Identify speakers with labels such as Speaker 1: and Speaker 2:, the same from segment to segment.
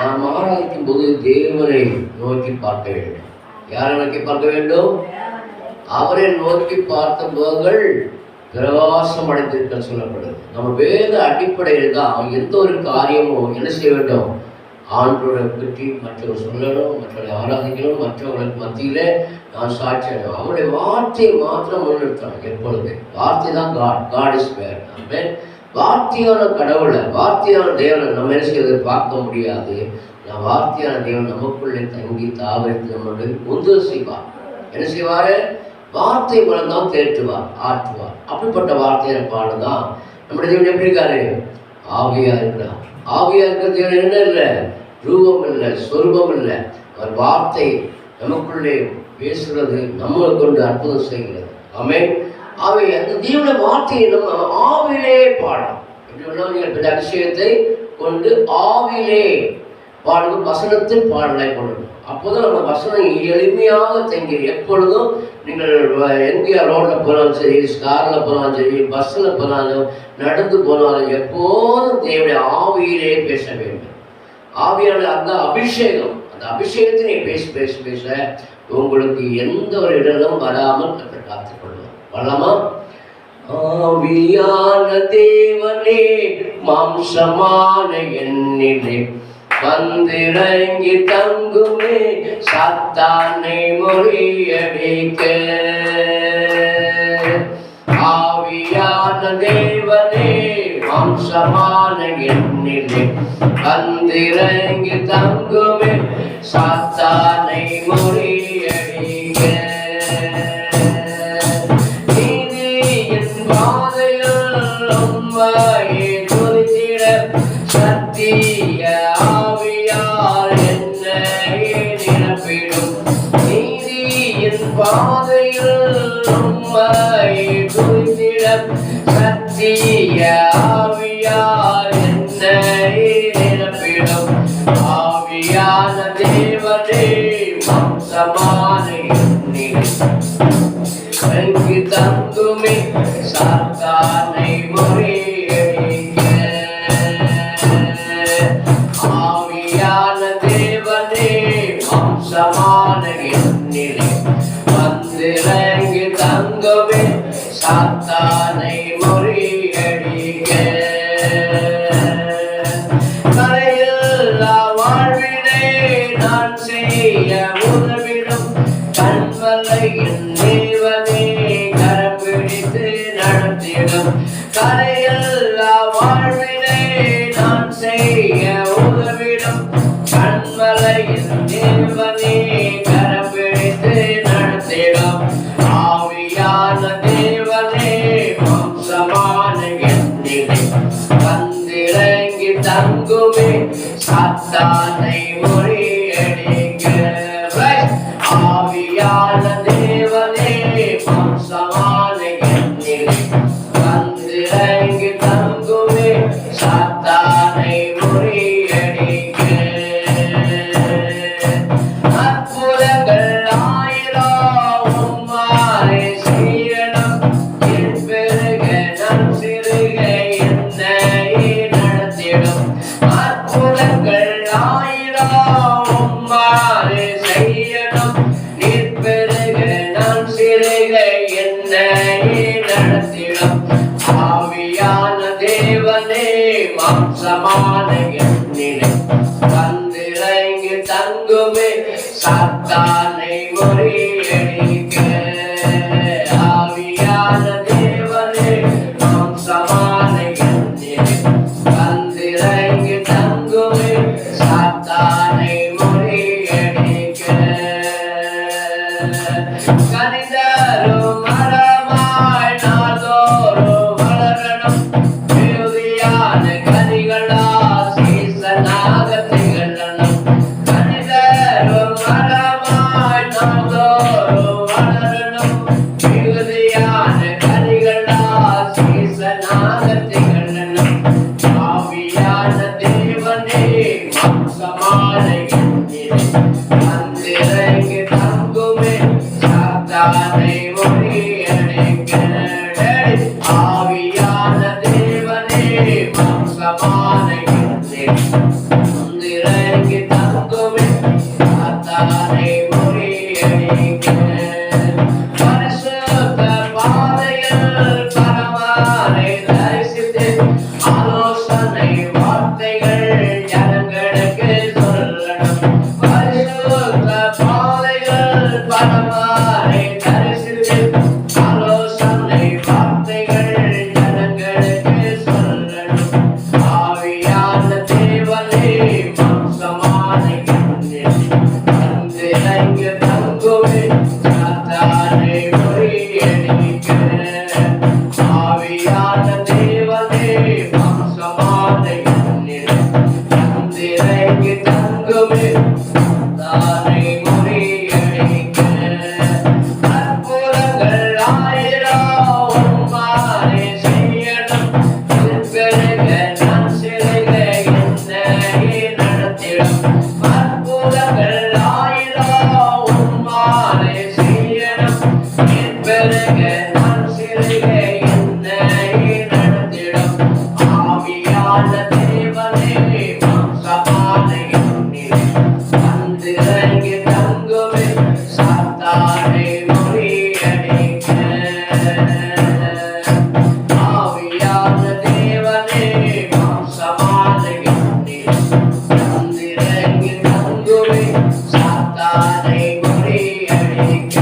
Speaker 1: நாம் ஆராதிக்கும் போது தேவனை நோக்கி பார்க்க வேண்டும். யாரை நோக்கி பார்க்க வேண்டும்? அவரை நோக்கி பார்த்த முகங்கள் பிரகாசம் அடைந்திருக்க சொல்லப்படுது. நம்ம வேத அடிப்படையில் தான் எந்த ஒரு காரியமும் என்ன செய்ய வேண்டும்? ஆண்டோரை பற்றி மற்றவர்கள் சொல்லணும், மற்றவர்களை ஆராதிக்கணும், மற்றவர்களுக்கு மத்தியில் நான் சாட்சியணும். அவருடைய வார்த்தையை மாத்திரம் முன்னிறுத்தணும். எப்பொழுது வார்த்தை தான் காட் இஸ் வேர். நம்ம வார்த்தையான கடவுளை, வார்த்தையான தேவனை நம்ம என்ன செய்வது பார்க்க முடியாது. நான் வார்த்தையான தேவன் நமக்குள்ளே தங்கி தாவரித்து நம்மளுடைய உதவி செய்வார். என்ன செய்வார்? வார்த்தை மூலம் தான் தேற்றுவார், ஆற்றுவார். அப்படிப்பட்ட வார்த்தையை பாடுதான் நம்முடைய தேவன் எப்படி இருக்காரு? ஆவியா இருக்கிறார். ஆவியா இருக்கிற தேவன் என்ன இல்லை? ரூபம் இல்லை, சொரூபம் இல்லை. அவர் வார்த்தை நமக்குள்ளே பேசுகிறது, நம்மளை கொண்டு அற்புதம் செய்கிறது. ஆமென். அவை அந்த தேவனுடைய வார்த்தையை நம்ம ஆவிலே பாடும். எப்படி அபிஷேகத்தை கொண்டு ஆவிலே பாடுவது, வசனத்தின் பாடலை கொண்டு. அப்போதான் நம்ம வசனம் எளிமையாக தங்கி. எப்பொழுதும் நீங்கள் எங்கேயா ரோட்டில் போனாலும் சரி, காரில் போனாலும் சரி, பஸ்ஸில் போனாலும், நடந்து போனாலும் எப்போதும் தேவனுடைய ஆவியிலே பேச வேண்டும். ஆவியான அந்த அபிஷேகம், அந்த அபிஷேகத்தை நீ பேச பேச பேச உங்களுக்கு எந்த ஒரு இடமும் வராமல் காத்துக்கொள்ளும். வரலாமா? ஆவியான தேவனே மாம்சமான என்னிலே வந்திறங்கி தங்குமே சாத்தானை முறியடிக்க. ஆவியான தேவனே மாம்சமான என்னிலே வந்திறங்கி தங்குமே சாத்தானை முறியடிக்க. நீதியின் பாதையில் உம்மையே துதித்திட சத்திய ஆவியால் என்னையே நிரப்பிடும். நீதியின் பாதையில் உம்மையே துதித்திட சத்திய ஆவியால் என்னையே நிரப்பிடும். ஆவியான தேவனே மாம்சமான என்னிலே தங்கி தங்குமே சாத்தானை முறியடிக்க. ஆவியான தேவனே மாம்சமான என்னிலே வந்திறங்கி தங்குமே சாத்தானை முறியடிக்க. கரையில்லா வாழ்வினை நான் செய்ய உதவிடும் கண்மலையின் தேவனே கரம் பிடித்து நடத்திடும். கரையில்லா வாழ்வினை நான் செய்ய உதவிடும் கண்மலையின் தேவனே கரம் பிடித்து நடத்திடும். ஆவியான தேவனே மாம்சமான என்னிலே வந்திறங்கி தங்குமே சாத்தானை முறியடிக்க. ஆவியான தேவனே மாம்சமான என்னிலே வந்திறங்கி தங்குமே சாத்தானை முறியடிக்க. அற்புதங்கள் ஆயிரம் உம்மாலே செய்யணும். என் பெருக நம் சிறுக என்னையே நடத்திடும். அற்புதங்கள் ஆயிரம் உம்மாலே செய்யணும். நீர் பெருக நான் சிறுக என்னையே நடத்திடும். ஆவியான தேவனே மாம்சமான என்னிலே வந்திறங்கி தங்குமே சாத்தானை முறியடிக்க. ஆவியான தேவனே மாம்சமான என்னிலே வந்திறங்கி தங்குமே சாத்தானை முறியடிக்க. கனிதரும் மரமாய் நாள்தோறும் வளரணும். மிகுதியான கனிகளால் சீசனாக திகழணும். கனிதரும் மரமாய் நாள்தோறும் வளரணும். மிகுதியான கனிகளால் சீசனாக திகழணும். ஆவியான தேவனே மாம்சமான என்னிலே வந்திறங்கி தங்குமே சாத்தானை முறியடிக்க. ஆவியான தேவனே மாம்சமான என்னிலே வந்திறங்கி தங்குமே தானை முறியடிக்க அற்புதங்கள் ஆயிரம் உம்மாலே செய்யணும் பெருக நான் சிறுக என்னை நடத்திடும் அற்புதங்கள் ஆயிரம் உம்மாலே செய்யணும் பெருக நான் சிறுக என்னை நடத்திடும் ஆவியான தேவனே மாம்சமான என்னிலே வந்து இறங்கி தங்குமே சாத்தானை முறியடிக்க ஆவியான தேவனே மாம்சமான என்னிலே வந்து இறங்கி தங்குமே சாத்தானை முறியடிக்க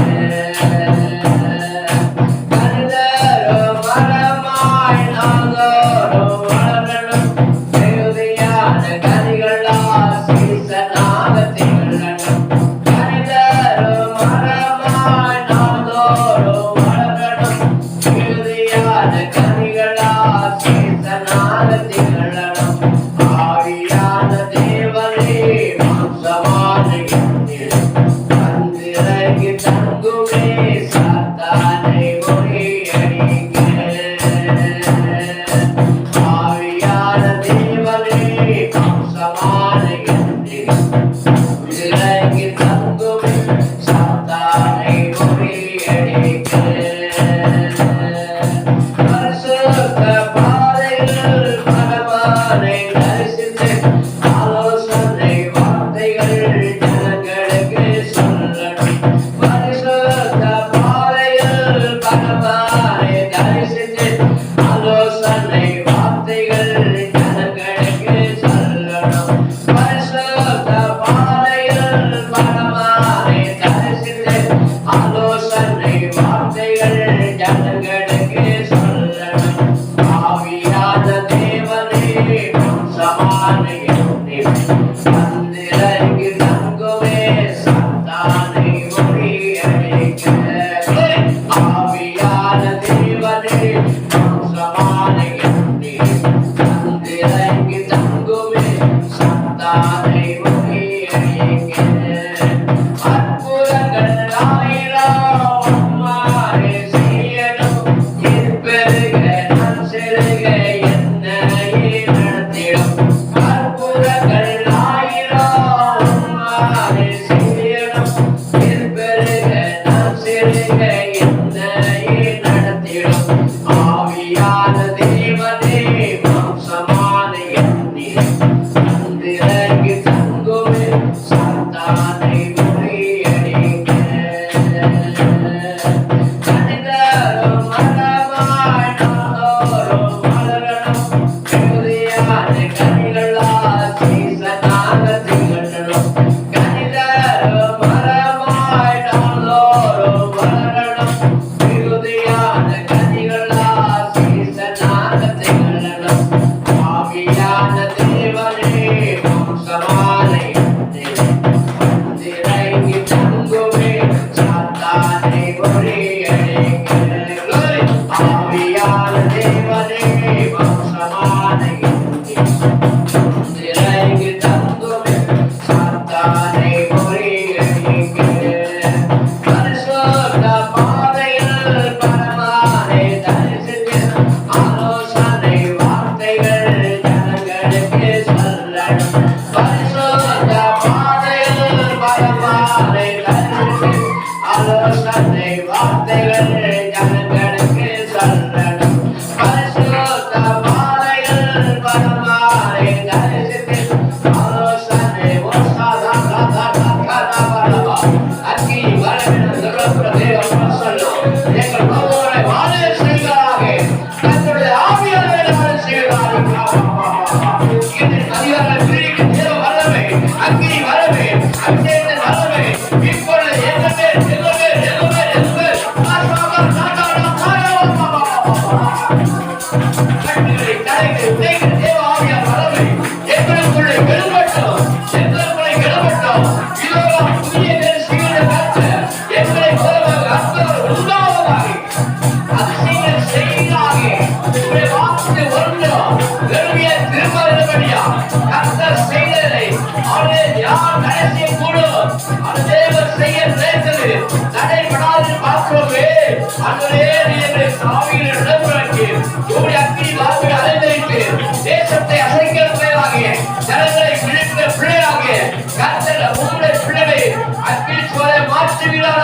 Speaker 1: கருதரும் மரமாய் நாங்கோரும் வளரணும் மிகுதியான கனிகளால் சீசனாக திகழணும் கருதரும் மரமாய் நாங்கோரும் வளரணும் மிகுதியான கனிகளால் சீசனாக திகழணும் ஆவியான தேவனே மாம்சமான என்னிலே வந்து இறங்கி தங்குமே சாத்தானை முறியடிக்க ஆவியான தேவனே மாம்சமான என்னிலே வந்து இறங்கி தங்குமே சாத்தானை முறியடிக்க பரிசுத்த பாதையில் பகவானை தரிசித்து ஆலோசனை வார்த்தைகள் ஜனங்களுக்கு சொல்லணும் பரிசுத்த பாதையில் பகவானை தரிசித்து ஆலோசனை வார்த்தைகள் ஜனங்களுக்கு சொல்லணும் பரிசுத்த பாதையில் பகவானை தரிசித்து ஆலோசனை வார்த்தைகள் ஜனங்களுக்கு சொல்லணும் ஆவியான தேவனே மாம்சமான என்னிலே வந்து இறங்கி தங்குமே சாத்தானை முறியடிக்க ஆவியான தேவனே மாம்சமான என்னிலே வந்து இறங்கி தங்குமே சாத்தானை முறியடிக்க அற்புதங்கள் ஆயிரம் உம்மாலே செய்யணும் பெருக நான் சிறுக என்னை நடத்திடும் அற்புதங்கள் ஆயிரம் உம்மாலே செய்யணும் பெருக நான் சிறுக என்னை நடத்திடும் ஆவியான தேவனே மாம்சமான என்னிலே வந்து இறங்கி தங்குமே யார் தடை செய்யக்கூடும்? அது தேவன் செய்ய நினைத்தது தடைபடாது பார்க்கிறோமே. அதுவே எங்களை சாமியில் இடம்பெறாக்கி உங்களுடைய அக்கினி வார்த்தை அலைந்தரித்து தேசத்தை அசைக்கிற பிள்ளைகளாகிய ஜனங்களை விழுக்கிற பிள்ளைகளாகிய கர்த்தர் உங்களுடைய பிள்ளைகளை அக்கினி சோலை மாற்றுகிறார்.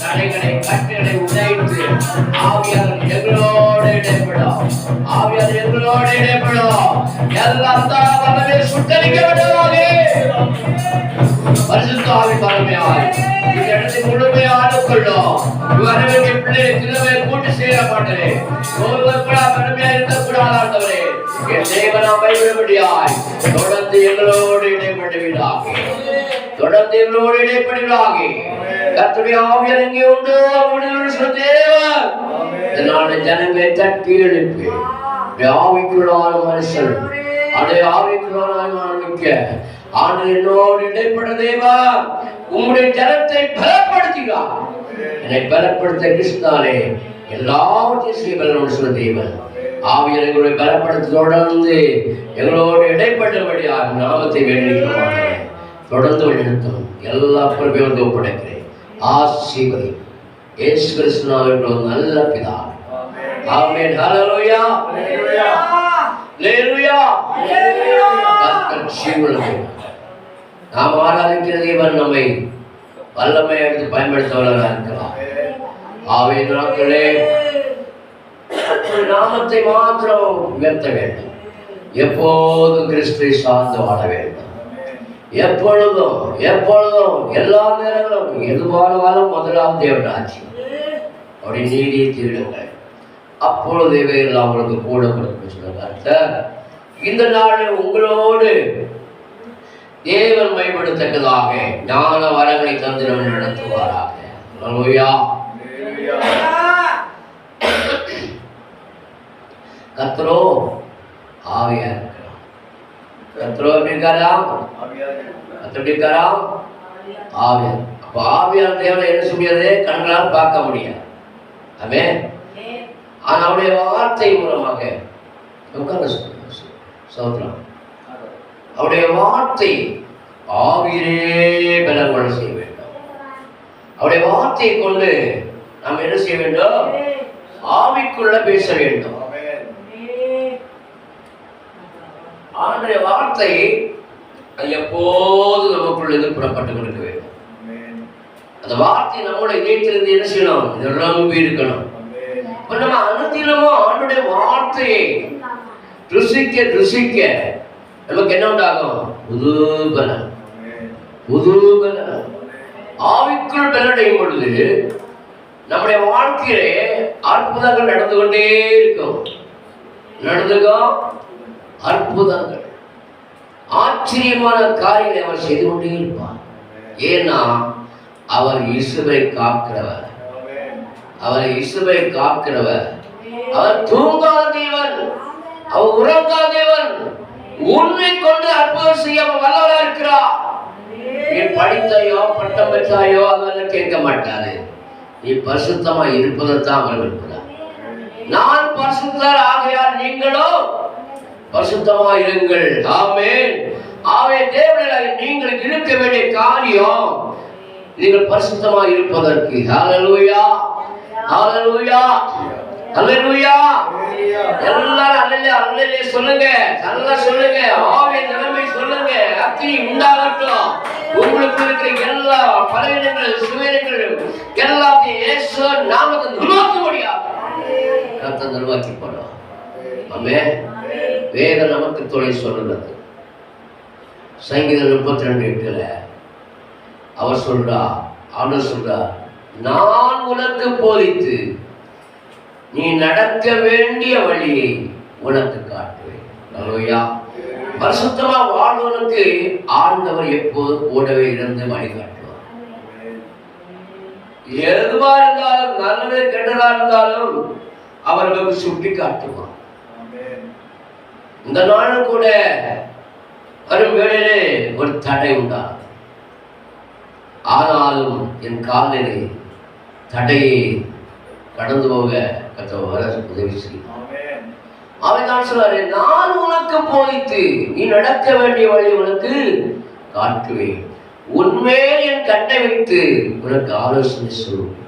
Speaker 1: தடைகளை கட்டுகளை உடைத்து ஆவியாளர் எங்களோடு இடைப்படும். ஆவியாளர் எங்களோடு இடைப்படும். எல்லாம் தான் வல்லமே சுட்டரிக்க விடுவாங்க. பரிசுத்த ஆவி பரமையாய் இந்த இடத்தை முழுமையாக கொள்ளும். வரவேண்டிய பிள்ளைகளை திரும்ப கூட்டு செய்ய மாட்டேன். ஒருவர் கூட பெருமையா இருக்கக்கூடாது. ஆண்டவரே, என் தேவனா கைவிடும்படியாய் தொடர்ந்து எங்களோடு இடைப்படுவீராக. தொடர்ந்து எங்களோடு இடைப்படுவீராக. கர்த்தருடைய ஆவியார் எங்கே உண்டு அவருடைய தேவன். இதனால ஜனங்களை தட்டி எழுப்பி ஆவிக்குள்ளான மனுஷன் அதை ஆவிக்குள்ளான ஆண்டு என்னோடு இடைப்பட தேவா உங்களுடைய ஜனத்தை பலப்படுத்துகிறார். என்னை பலப்படுத்த கிருஷ்ணாலே எல்லாவற்றையும் செய்வதோடு சொல்ல தேவன் ஆவியர் எங்களுடைய பலப்படுத்த தொடர்ந்து எங்களோடு இடைப்பட்டபடியா நாமத்தை வேண்டிக்கிறோம். தொடர்ந்து வழிநடத்தும் எல்லா பொறுப்பையும் ஒப்படைக்கிறேன். ஆசீர்வதி இயேசு கிறிஸ்துவின் நல்ல பிதா. ஆமென். ஹல்லேலூயா. ஹல்லேலூயா. ஹல்லேலூயா. கர்த்தர் ஜீவனுள்ளவர். நாம் ஆராதிக்கிற தேவன் நம்மை வல்லமை எடுத்து பயன்படுத்தவர்களாக இருக்கிறார். ஆவே நாட்களே நாமத்தை மாத்திரம் உயர்த்த வேண்டும். எப்போதும் கிறிஸ்துவை சார்ந்து வாழ வேண்டும். எப்பொழுதும் எப்பொழுதும் எல்லா நேரங்களும் எதுவானாலும் முதலாம் தேவனாட்சி அப்படி நீதியை தேடுங்கள். அப்பொழுது இவைகள் அவங்களுக்கு கூட கொடுக்க சொல்லுங்க. இந்த நாளில் உங்களோடு தேவன் மேம்படுத்தக்கதாக ஞான வரங்களை தந்து நடத்துவாராக. அல்லேலூயா. கர்த்தரோ ஆவியா இருக்கிறார். கர்த்தரோ எப்படி இருக்காராம்? எப்படி இருக்காராம்? ஆவியா. அப்ப ஆவியார் தேவனை என்ன சொல்லியது? கண்களால் பார்க்க முடியாது. ஆமென். ஆனா அவருடைய வார்த்தை மூலமாக சோத்ரம் அவருடைய வார்த்தை ஆவியிலே பலன் செய்ய வேண்டும். அவருடைய வார்த்தையை கொண்டு நாம் என்ன செய்ய வேண்டும்? ஆவிக்குள்ள பேச வேண்டும். அவருடைய வார்த்தை எப்போது நமக்குள்ள இருந்து புறப்பட்டு கொடுக்க வேண்டும். அந்த வார்த்தை நம்முடைய இதயத்திலிருந்து என்ன செய்யணும்? நிரம்பி இருக்கணும். நம்ம அனுதினமும் அவருடைய வார்த்தையை ருசிக்க ருசிக்க நமக்கு என்ன உண்டாகும்? புது பலன். புது பலன். ஆவிக்குள் பலனடையும் பொழுது நம்முடைய வாழ்க்கையிலே அற்புதங்கள் நடந்து கொண்டே இருக்கும். நடந்துக்கும் அற்புதங்கள், ஆச்சரியமான காரியங்களை அவர் செய்து கொண்டே இருப்பார். ஏன்னா அவர் இயேசுவை காக்கிறவர். அவர் இயேசுவை காக்கிறவர். அவர் தூங்காத தேவன். அவர் உறங்காத தேவன். உன்னை கொண்டு அற்புதம் செய்ய வல்லவராக இருக்கிறார். நீ படித்தாயோ பட்டம் பெற்றாயோ அதெல்லாம் கேட்க மாட்டாரு. நீ பரிசுத்தமா இருப்பதைத்தான் அவர் விரும்புகிறார். நான் பரிசுத்தர் ஆகையால் நீங்களும் பரிசுத்தமா இருங்கள். ஆமென். ஆவே தேவனாகிய நீங்கள் இருக்க வேண்டிய காரியம் நீங்கள் பரிசுத்தமா இருப்பதற்கு. ஹல்லேலூயா. ஹல்லேலூயா. ஹல்லேலூயா. எல்லாரும் அல்லேலூயா அல்லேலூயா சொல்லுங்க. நல்லா சொல்லுங்க. ஆவே நிலைமை சொல்லுங்க. அக்கினி உண்டாகட்டும். உங்களுக்கு இருக்கிற எல்லா பலவீனங்கள் சுவீனங்கள் எல்லாத்தையும் இயேசு நாமத்தை நிர்வாகிக்க முடியாது. கர்த்தர் நிர்வாகி போடுவார். ஆமென். வேதம் நமக்கு துணை சொல்லுகிறது. சங்கீதம் 32:8 அவர் சொல்றார், ஆண்டவர் சொல்றார், நான் உனக்கு போதித்து நீ நடக்க வேண்டிய வழியை உனக்கு காட்டுவேன். அல்லேலூயா. பரிசுத்தமா வாழ்வதற்கு ஆண்டவர் எப்போதும் கூடவே இருந்து வழிகாட்டுவார். எதுவா இருந்தாலும் நல்லது கெட்டதா இருந்தாலும் அவர்களுக்கு சுட்டி காட்டுவார். இந்த நாளும் கூட வரும் வேளையிலே ஒரு தடை உண்டாகும். ஆனாலும் என் காலிலே தடையை கடந்து போக கர்த்தர் வர உதவி செய்யும். அவன் தான் சொல்றாரு, நான் உனக்கு போதித்து நீ நடக்க வேண்டிய வழி உனக்கு காட்டுவேன், உன்மேல் என் கண்ணை வைத்து உனக்கு ஆலோசனை சொல்லுவேன்.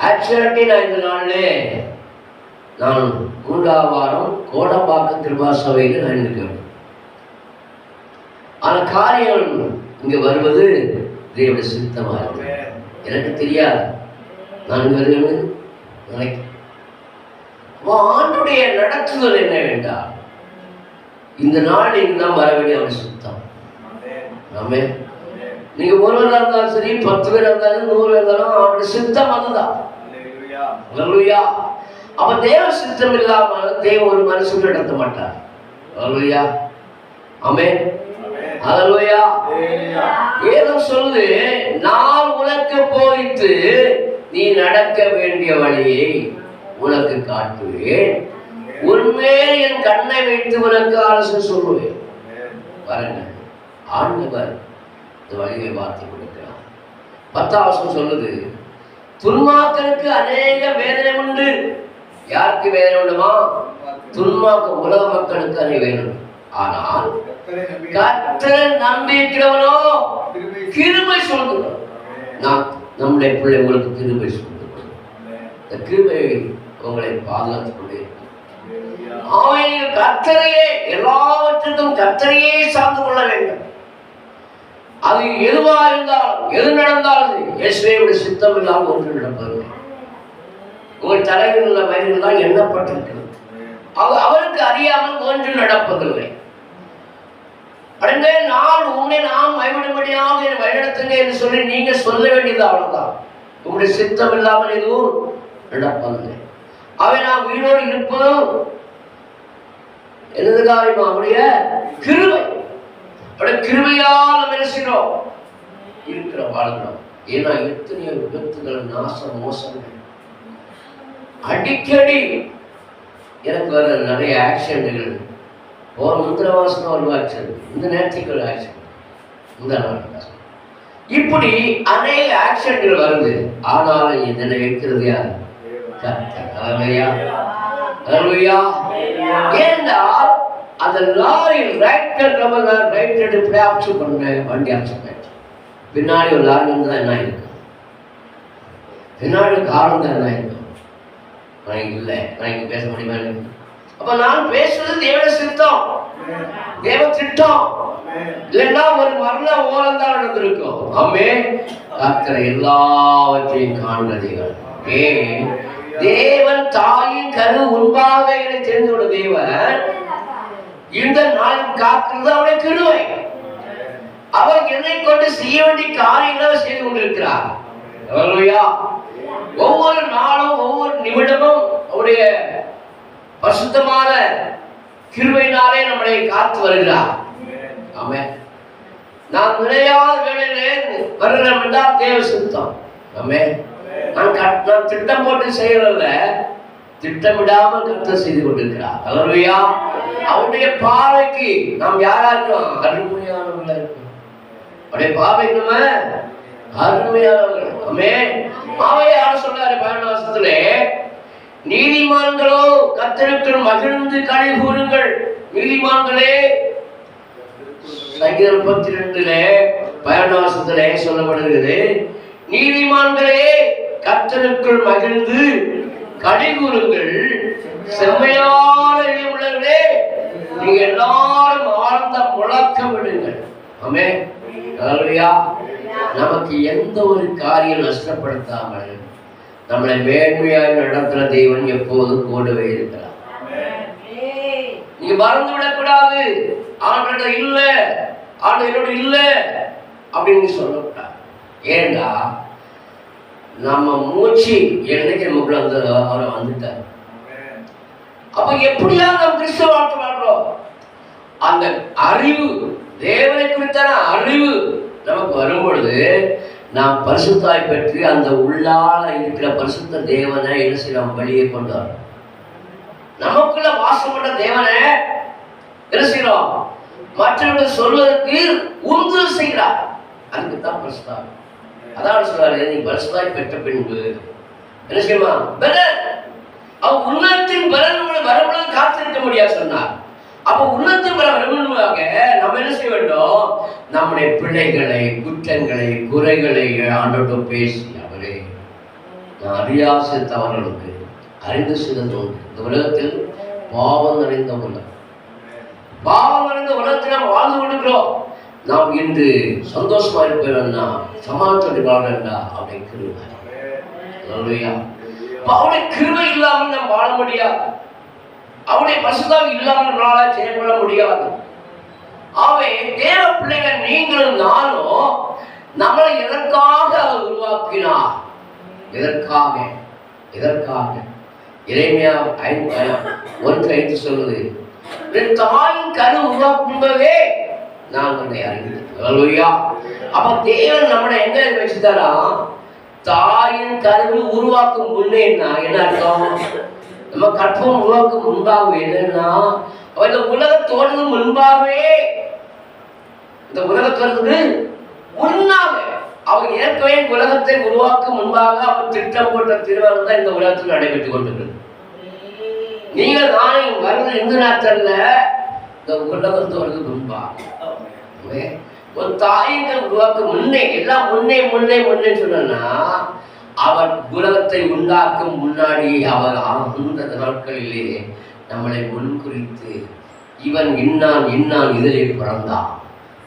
Speaker 1: ஆக்சுவலி நான் இந்த நாளிலே நான் 3ஆம் வாரம் கோடம்பாக்கம் கிருபா சபையில் நான் இருக்கேன். ஆனால் காரியங்கள் இங்கே வருவது தேவனுடைய சித்தமாக இருக்கு. எனக்கு தெரியாது நான் வருவேன்னு நினைக்கிறேன். ஆண்டுடைய நடத்துதல் என்ன வேண்டாம், இந்த நாள் நீங்க தான் வர வேண்டிய அவன் சுத்தம். ஆமே, நீங்க ஒருவராக இருந்தாலும் சரி, 10 பேர் இருந்தாலும் 100 பேர் இருந்தாலும் அவருடைய சித்தம் அதுதான். அப்ப தேவ சித்தம் இல்லாமல் தேவ ஒரு மனுஷன் நடத்த மாட்டார். அல்லேலூயா, ஆமென், அல்லேலூயா. வேதம் சொல்லுது, நான் உனக்கு போதித்து நீ நடக்க வேண்டிய வழியை உனக்கு காட்டுவேன், உன்மேல் என் கண்ணை வைத்து உனக்கு ஆலோசனை சொல்லுவேன். பாருங்க, ஆண்டவர் இந்த வழியை பார்த்து கொடுக்கிறார். 10ஆம் வசனம் சொல்லுது, துன்மார்க்கனுக்கு அநேக வேதனை உண்டு. யாருக்கு வேதனை உண்டுமா? துன்மார்க்க உலக மக்களுக்கு அநேக வேதனை. ஆனால் கர்த்தரை நம்பிக்கிறவனோ கிருபை சொல்லுகிறோம். நாம் நம்முடைய பிள்ளைகளுக்கு கிருபை சொல்லுகிறோம். இந்த கிருபை உங்களை பாதுகாத்துக் கொண்டே அவன் கர்த்தரையே, எல்லாவற்றுக்கும் கர்த்தரையே சார்ந்து கொள்ள வேண்டும். அது எதுவா இருந்தாலும் எது நடந்தாலும் இயேசுவுடைய சித்தம் இல்லாமல் ஒன்று நடப்பதில்லை. உங்கள் தலையில் உள்ள வயதில் தான் எண்ணப்பட்டிருக்கிறது, அவருக்கு அறியாமல் ஒன்று நடப்பதில்லை. உடனே நான் உன்னை நாம் மைவிடும்படியாக என் வழிநடத்துங்க என்று சொல்லி நீங்க சொல்ல வேண்டியது அவ்வளவுதான். உங்களுடைய சித்தம் இல்லாமல் எதுவும் நடப்பதில்லை. அவை நாம் உயிரோடு இருப்பதும் எனது காரியமா அவருடைய கிருபை. கிருபையால் நம்ம நினைக்கிறோம் இருக்கிற வாழ்கிறோம். ஏன்னா எத்தனையோ விபத்துகள், நாசம், மோசங்கள் அடிக்கடி எனக்கு வர நிறைய ஆக்சிடென்ட்கள். ஒரு முந்திர மாசம் ஒரு ஆக்சிடென்ட், இந்த நேரத்துக்கு ஒரு ஆக்சிடென்ட், இப்படி அநேக ஆக்சிடென்ட்கள் வருது. ஆனாலும் இதனை வைக்கிறது யார்? கர்த்தர். அல்லேலூயா, அல்லேலூயா. ஏனென்றால் அந்த லாரி ரைட் இப்படி ஆப்ஷன் பண்ண வண்டி ஆப்ஷன் பின்னாடி ஒரு லாரி இருந்தால் என்ன இருக்கு, பின்னாடி காலம் தான் என்ன இருக்கும். நான் இல்லை, நான் இங்கே பேச முடியுமா? அப்ப நான் பேசுறது தேவ சித்தம், தேவ திட்டம். இல்லைன்னா ஒரு மரண ஓரம் தான் நடந்திருக்கும். ஆமே, கர்த்தர் எல்லாவற்றையும் காண்கிறீர்கள். தேவன் தாயின் கரு உண்பாக என தெரிந்து கொண்ட தேவன் இந்த நாளில் காக்கிறது அவருடைய கிருபை. அவர் என்னை கொண்டு செய்ய வேண்டிய காரியங்களை செய்து கொண்டிருக்கிறார். அல்லேலூயா. ஒவ்வொரு நாளும் ஒவ்வொரு நிமிடமும் அவருடைய பரிசுத்தமான கிருபையினாலே நம்மளை காத்து வருகிறார். ஆமென். நான் நிலையாத வேளையிலே வருகிறோம் என்றால் தேவ சித்தம். ஆமென். நான் திட்டம் போட்டு செய்யறதில்ல, திட்டமிடாமல் கர்த்தர் செய்து கொண்டிருக்கிறார். அல்லேலூயா. அவருடைய பார்வைக்கு நாம் யாரா இருக்கோம்? அருமையானவர்களா இருக்கோம். அவருடைய பார்வைக்கு நம்ம அருமையானவர்கள். ஆமென். யார் சொல்றாரு 12ஆம் வசனத்திலே, நீதிமான்களோ கர்த்தருக்குள் மகிழ்ந்து களி கூறுங்கள். நீதிமான்களே, சங்கீதம் 32 12ஆம் வசனத்திலே சொல்லப்படுகிறது, நீதிமான்களே கர்த்தருக்குள் மகிழ்ந்து களி கூறுங்கள். செம்மையான உள்ளவர்களே, நீங்க எல்லாரும் ஆழ்ந்த முழக்கம் விடுங்கள். ஆமென். அல்லேலூயா. நமக்கு எந்த ஒரு காரியம் நஷ்டப்படுத்தாமல் நம்மளை மேன்மையாக நடத்துற தேவன் எப்போதும் கூடவே இருக்கிறார். நீங்க மறந்து விடக்கூடாது. ஆண்டு இல்ல, ஆண்டு என்னோட இல்ல அப்படின்னு சொல்லக்கூடாது. ஏண்டா நம்ம மூச்சு என்னைக்கு நமக்குள்ள வந்து அவரை வந்துட்டார். அப்ப எப்படியா நம்ம கிறிஸ்தவ வாழ்க்கை வாழ்றோம்? அந்த அறிவு, தேவனை குறித்தான அறிவு நமக்கு வரும்பொழுது நாம் பரிசுத்தாய் பெற்று அந்த உள்ளால இருக்கிற பரிசுத்த தேவனை என்ன செய்யலாம்? வெளியே கொண்டு வரோம். நமக்குள்ள வாசம் பண்ண தேவனை என்ன செய்யறோம்? மற்றவர்கள் சொல்வதற்கு உந்துதல் செய்கிறார். அதுக்குத்தான் பரிசுத்தாய். அதான் சொல்றாரு, நீ பரிசுத்தாய் பெற்ற பின்பு என்ன செய்யுமா? பலன். அவன் உன்னத்தின் பலன் வரப்பொழுது காத்திருக்க முடியாது சொன்னார். அப்ப உன்னத்தின் பலன் வரணுமாக நம்ம என்ன செய்ய வேண்டும்? நம்முடைய பிள்ளைகளை, குற்றங்களை, குறைகளை ஆண்டோடு பேசி, அவரே நான் அறியாச தவறுகளுக்கு அறிந்து செய்தது உண்டு. இந்த உலகத்தில் பாவம் நிறைந்த உலகம், பாவம் நிறைந்த உலகத்தில் நாம் வாழ்ந்து கொண்டிருக்கிறோம். நாம் இன்று சந்தோஷமா இருப்பேன்னா, சமாளித்து வாழ்றா அப்படி கிருபை. அவருடைய கிருபை இல்லாமல் நாம் வாழ முடியாது. அவருடைய பரிசுத்தம் இல்லாமல் நம்மளால செயல்பட முடியாது. அவை தேவ பிள்ளைகள் நீங்களும் நானும் நம்மளை எதற்காக அவர் உருவாக்கினார்? எதற்காக? எதற்காக? எரேமியா 1:5 சொல்லுது, என் தாயின் கரு உருவாக்கும்போதே நான் உன்னை அறிந்தேன். அல்லேலூயா. அப்ப தேவன் நம்மளை எங்க வச்சுட்டாரா? தாயின் கரு உருவாக்கும் முன்னே என்ன அர்த்தம்? நம்ம கற்பம் உருவாக்கும் முன்பாகவே என்னன்னா, இந்த உலகத்தோடு முன்பாகவே, இந்த உலகத்தோடு முன்னாக அவர் ஏற்கனவே உலகத்தை உருவாக்கும் முன்பாக அவர் திட்டம் போட்ட திருவாரூர் தான் இந்த உலகத்தில் நடைபெற்றுக் கொண்டிருக்கிறது. நீங்கள் நானே வருகிற இந்து நாட்டல்ல, இந்த உலகத்தோடு முன்பாக ஒரு தாயின்கள் உருவாக்கும் முன்னே, எல்லாம் முன்னே முன்னே முன்னே சொன்னா, அவர் உலகத்தை உண்டாக்கும் முன்னாடி அவர் அந்த நாட்களிலே நம்மளை முன்குறித்து இவன் இன்னான் இன்னான் இதிலே பிறந்தான்,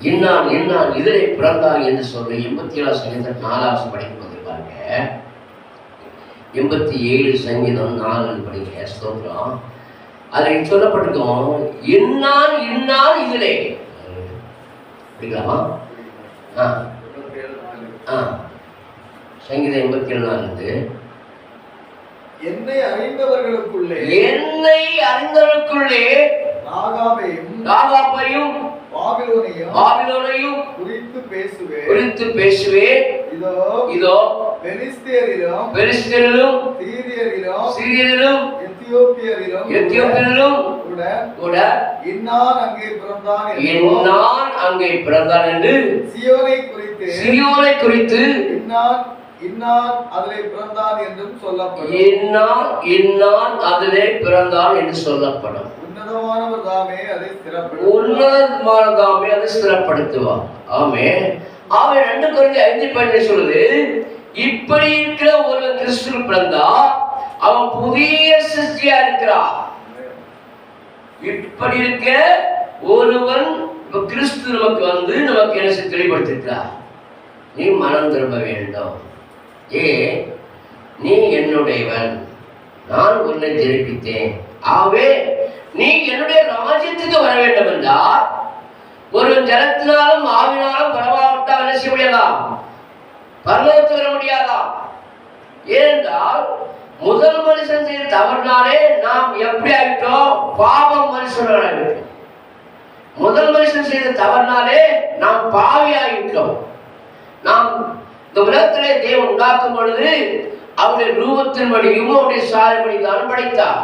Speaker 1: இன்னான் இன்னான் இதிலே பிறந்தான் என்று சொல்லி 87 சங்கீதம் 4 படிக்கும்போது பாருங்க, 87 சங்கீதம் 4 படிக்க ஸ்தோத்திரம். அதில் சொல்லப்பட்டிருக்கோம், இன்னான் இன்னான் இதிலே படிக்கலாமா? சங்கீதம் 87:4
Speaker 2: என்னை அறிந்தவர்களுக்குள்ளே
Speaker 1: ராகாபையும் பாபிலோனையும் குறித்து பேசுவேன். இதோ பெலிஸ்தரிலும் சீரியரிலும் எத்தியோப்பியரிலும் கூட இன்னான் அங்கே பிறந்தான் என்று சீயோனை குறித்து இன்னான் அதிலே பிறந்தான் என்றும் சொல்லப்படும். இன்னான் அதிலே பிறந்தான் என்று சொல்லப்படும். உன்னதமானவர் தாமே அதை ஸ்திரப்படுத்துவார். ஆமென். அவன் 2 கொரிந்தியர் 5:15 சொல்லுது, இப்படி இருக்கிற ஒரு கிறிஸ்து பிறந்தா அவன் புதிய சிருஷ்டியா இருக்கிறான். இப்படி இருக்க ஒருவன் கிறிஸ்து நமக்கு நமக்கு என்ன தெளிவுபடுத்திருக்கிறார்? நீ மனம் திரும்ப வேண்டும். நீ என்னுடையவன், நான் உன்னை தெரிவித்தேன். ஆகவே நீ என்னுடைய ராஜ்யத்துக்கு வர வேண்டும் என்றால் ஒரு ஜலத்தினாலும் ஆவினாலும் பரவாவிட்டால் என்ன செய்ய முடியாதாம்? பரலோகத்துக்கு வர முடியாதாம். ஏனென்றால் முதல் மனுஷன் செய்த தவறினாலே நாம் எப்படி ஆகிட்டோம்? பாவம் மனுஷன். முதல் மனுஷன் செய்த தவறினாலே நாம் பாவி ஆகிட்டோம். நாம் இந்த உலகத்திலே தேவன் உண்டாக்கும் பொழுது அவருடைய ரூபத்தின் படியும் அவருடைய சாயப்படி தான் படைத்தார்.